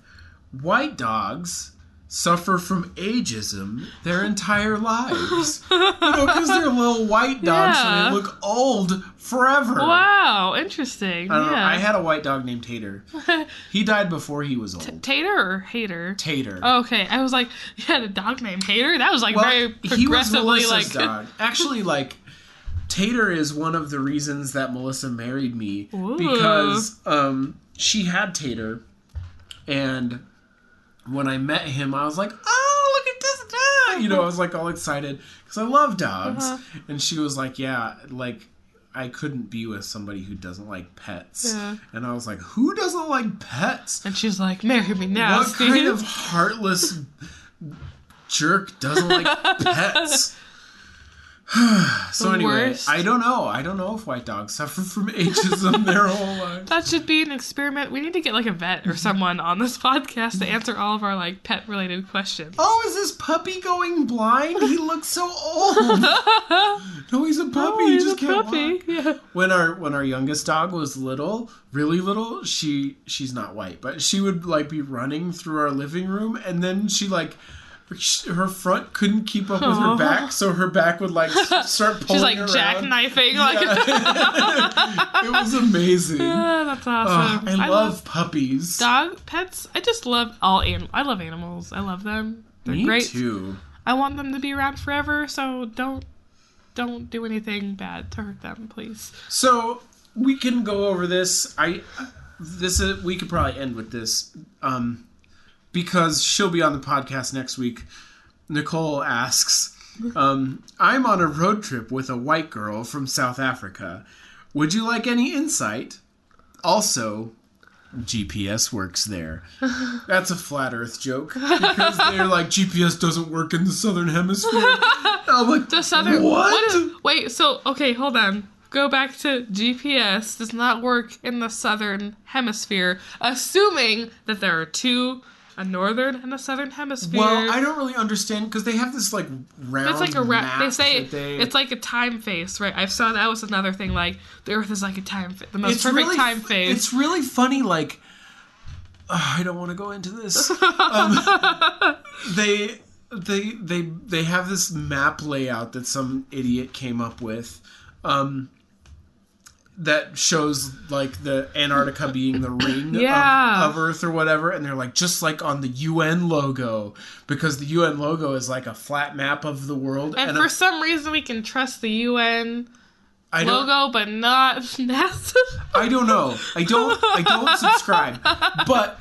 [SPEAKER 2] white dogs suffer from ageism their entire lives. Because they're little white dogs, so they look old forever.
[SPEAKER 3] Wow, interesting.
[SPEAKER 2] I don't know. I had a white dog named Tater. He died before he was old.
[SPEAKER 3] Tater or Hater?
[SPEAKER 2] Tater.
[SPEAKER 3] Oh, okay, I was like, you had a dog named Hater? That was very progressively
[SPEAKER 2] he was Melissa's dog. Actually, Tater is one of the reasons that Melissa married me. Ooh. Because she had Tater, and when I met him, I was like, oh, look at this dog! I was like all excited because I love dogs. And she was like, yeah, I couldn't be with somebody who doesn't like pets. Yeah. And I was like, who doesn't like pets?
[SPEAKER 3] And she's like, marry me now,
[SPEAKER 2] What
[SPEAKER 3] Steve?
[SPEAKER 2] kind of heartless jerk doesn't like pets? So anyway, worst. I don't know if white dogs suffer from ageism their whole life.
[SPEAKER 3] That should be an experiment. We need to get a vet or someone on this podcast to answer all of our pet related questions.
[SPEAKER 2] Oh, is this puppy going blind? He looks so old. No, he's a puppy. He just can't walk. Yeah. When our youngest dog was little, really little, she's not white, but she would be running through our living room, and then she her front couldn't keep up with her back, so her back would start pulling
[SPEAKER 3] She's
[SPEAKER 2] around.
[SPEAKER 3] Jackknifing.
[SPEAKER 2] Yeah. It was amazing.
[SPEAKER 3] That's awesome.
[SPEAKER 2] I love puppies.
[SPEAKER 3] Pets. I just love all animals. I love animals. I love them. They're
[SPEAKER 2] Me
[SPEAKER 3] great.
[SPEAKER 2] too.
[SPEAKER 3] I want them to be around forever, so don't do anything bad to hurt them, please.
[SPEAKER 2] So we can go over this. We could probably end with this. Because she'll be on the podcast next week. Nicole asks, I'm on a road trip with a white girl from South Africa. Would you like any insight? Also, GPS works there. That's a flat earth joke. Because they're like, GPS doesn't work in the southern hemisphere. I'm like,
[SPEAKER 3] the southern...
[SPEAKER 2] What?
[SPEAKER 3] Wait, so, okay, hold on. Go back to GPS does not work in the southern hemisphere, assuming that there are two... a northern and a southern hemisphere.
[SPEAKER 2] Well, I don't really understand because they have this round. It's map.
[SPEAKER 3] They say it's like a time face, right? I saw that was another thing. The Earth is like a time, the most perfect time face.
[SPEAKER 2] It's really funny. I don't want to go into this. They have this map layout that some idiot came up with. That shows the Antarctica being the ring of Earth or whatever, and they're just on the UN logo, because the UN logo is a flat map of the world.
[SPEAKER 3] And for some reason we can trust the UN logo, but not NASA.
[SPEAKER 2] I don't know. I don't subscribe. But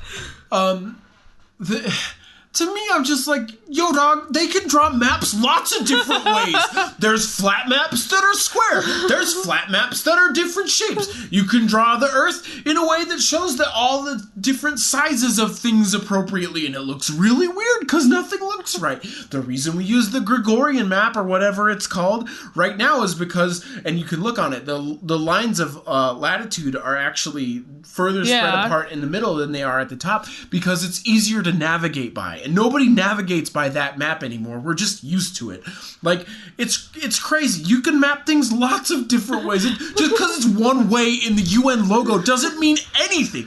[SPEAKER 2] to me, I'm just like, yo, dog, they can draw maps lots of different ways. There's flat maps that are square. There's flat maps that are different shapes. You can draw the Earth in a way that shows that all the different sizes of things appropriately, and it looks really weird because nothing looks right. The reason we use the Gregorian map, or whatever it's called, right now is because, and you can look on it, the lines of latitude are actually further spread apart in the middle than they are at the top, because it's easier to navigate by. And nobody navigates by that map anymore. We're just used to it. Like, it's crazy. You can map things lots of different ways. Just because it's one way in the UN logo doesn't mean anything.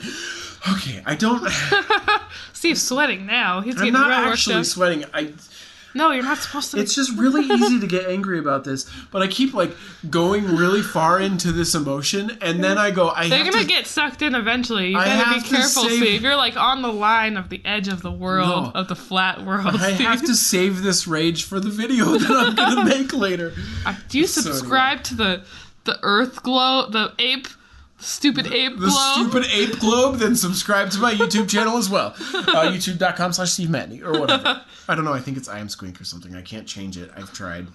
[SPEAKER 2] Okay, I don't...
[SPEAKER 3] Steve's sweating now. He's
[SPEAKER 2] I'm
[SPEAKER 3] getting
[SPEAKER 2] not
[SPEAKER 3] real
[SPEAKER 2] actually
[SPEAKER 3] worked up.
[SPEAKER 2] sweating.
[SPEAKER 3] No, you're not supposed to.
[SPEAKER 2] It's just really easy to get angry about this, but I keep like going really far into this emotion, and then I go,
[SPEAKER 3] They're gonna get sucked in eventually. You gotta be careful, Steve. You're like on the line of the edge of the world, of the flat world.
[SPEAKER 2] I have to save this rage for the video that I'm gonna make later.
[SPEAKER 3] Do you subscribe to the Earth globe, the ape? Stupid ape globe.
[SPEAKER 2] The stupid ape globe, then subscribe to my YouTube channel as well. YouTube.com/Steve Matney or whatever. I don't know, I think it's I Am Squink or something. I can't change it. I've tried.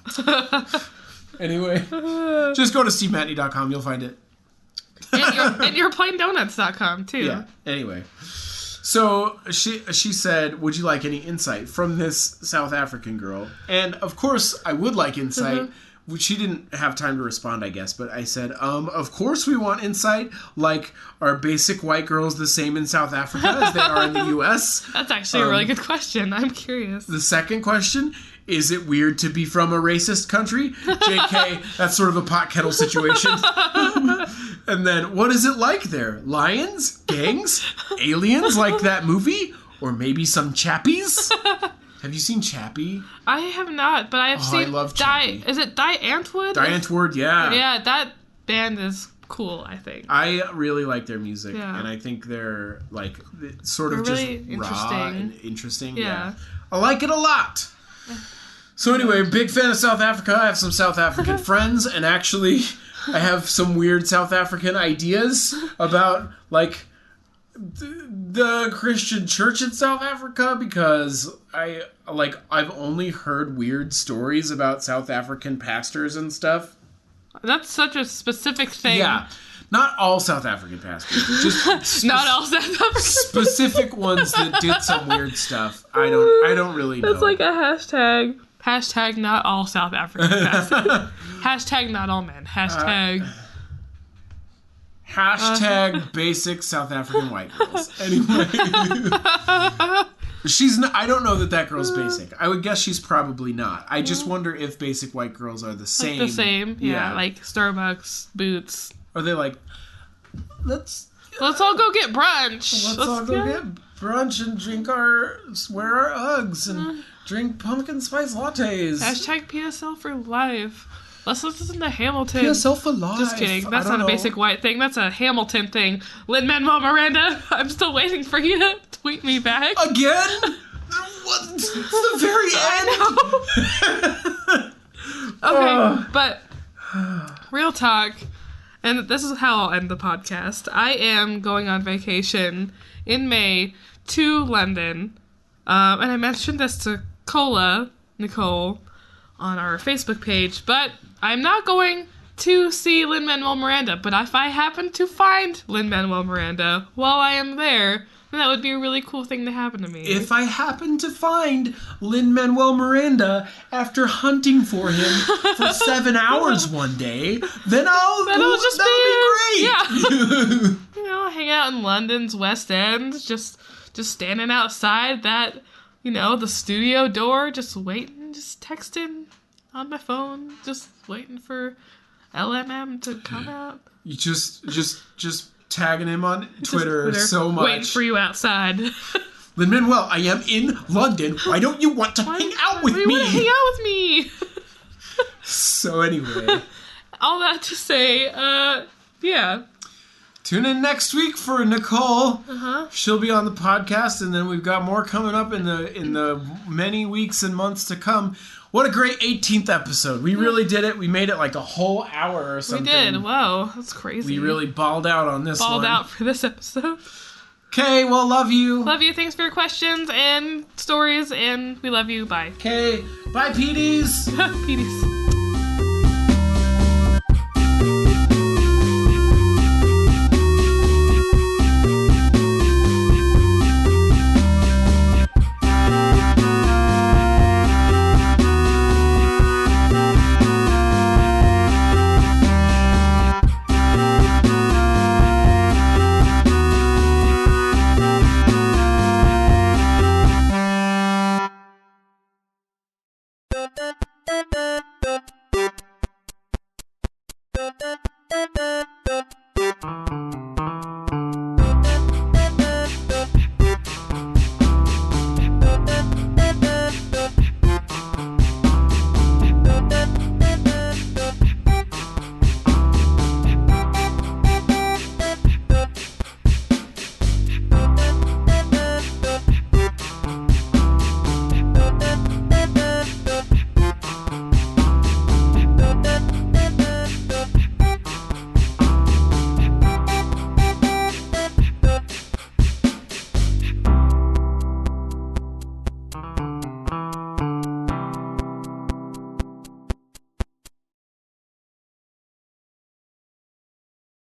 [SPEAKER 2] Anyway, just go to stevematney.com, you'll find it.
[SPEAKER 3] And your plaindonuts.com too.
[SPEAKER 2] Yeah, anyway. So she said, would you like any insight from this South African girl? And of course I would like insight. Mm-hmm. She didn't have time to respond, I guess, but I said, of course we want insight. Like, are basic white girls the same in South Africa as they are in the U.S.?
[SPEAKER 3] That's actually a really good question. I'm curious.
[SPEAKER 2] The second question, is it weird to be from a racist country? JK, that's sort of a pot kettle situation. And then, what is it like there? Lions? Gangs? Aliens like that movie? Or maybe some chappies? Have you seen Chappie?
[SPEAKER 3] I have not, but I have seen...
[SPEAKER 2] I love Chappie.
[SPEAKER 3] Is it Die Antwoord?
[SPEAKER 2] Die Antwoord, yeah.
[SPEAKER 3] Yeah, that band is cool, I think.
[SPEAKER 2] I really like their music, and I think they're, like, sort of
[SPEAKER 3] really
[SPEAKER 2] just
[SPEAKER 3] interesting.
[SPEAKER 2] Raw and interesting. Yeah. I like it a lot. So anyway, big fan of South Africa. I have some South African friends, and actually I have some weird South African ideas about, like... the Christian church in South Africa, because I've only heard weird stories about South African pastors and stuff.
[SPEAKER 3] That's such a specific thing.
[SPEAKER 2] Yeah. Not all South African pastors. Just
[SPEAKER 3] not all South African.
[SPEAKER 2] Specific ones that did some weird stuff. I don't really know.
[SPEAKER 3] That's like a hashtag. Hashtag not all South African pastors. Hashtag not all men.
[SPEAKER 2] Hashtag basic South African white girls. Anyway. I don't know that girl's basic. I would guess she's probably not. I just wonder if basic white girls are the same.
[SPEAKER 3] Like the same, yeah. Like Starbucks, Boots.
[SPEAKER 2] Are they like, let's
[SPEAKER 3] all go get brunch.
[SPEAKER 2] Let's all go get brunch and wear our Uggs and drink pumpkin spice lattes.
[SPEAKER 3] Hashtag PSL for life. Let's listen to Hamilton.
[SPEAKER 2] PSL for life.
[SPEAKER 3] Just kidding. That's not a basic white thing. That's a Hamilton thing. Lin-Manuel Miranda, I'm still waiting for you to tweet me back.
[SPEAKER 2] Again? What? It's the very end.
[SPEAKER 3] Okay, but real talk, and this is how I'll end the podcast. I am going on vacation in May to London, and I mentioned this to Nicole, on our Facebook page, but I'm not going to see Lin-Manuel Miranda, but if I happen to find Lin-Manuel Miranda while I am there, then that would be a really cool thing to happen to me.
[SPEAKER 2] If I happen to find Lin-Manuel Miranda after hunting for him for 7 hours one day, then that'll be great.
[SPEAKER 3] Yeah. Hang out in London's West End, just standing outside that, the studio door, just waiting, just texting on my phone, just waiting for LMM to come out.
[SPEAKER 2] You just tagging him on Twitter so much.
[SPEAKER 3] Waiting for you outside.
[SPEAKER 2] Lin-Manuel, I am in London. Why don't you want to hang out with me?
[SPEAKER 3] Want to hang out with me?
[SPEAKER 2] So anyway.
[SPEAKER 3] All that to say, yeah.
[SPEAKER 2] Tune in next week for Nicole. She'll be on the podcast, and then we've got more coming up in the many weeks and months to come. What a great 18th episode. We really did it. We made it like a whole hour or something.
[SPEAKER 3] We did. Wow, that's crazy.
[SPEAKER 2] We really balled out on this one.
[SPEAKER 3] Balled out for this episode.
[SPEAKER 2] Okay, well, love you.
[SPEAKER 3] Love you. Thanks for your questions and stories, and we love you. Bye.
[SPEAKER 2] Okay, bye, Peeties.
[SPEAKER 3] Peeties.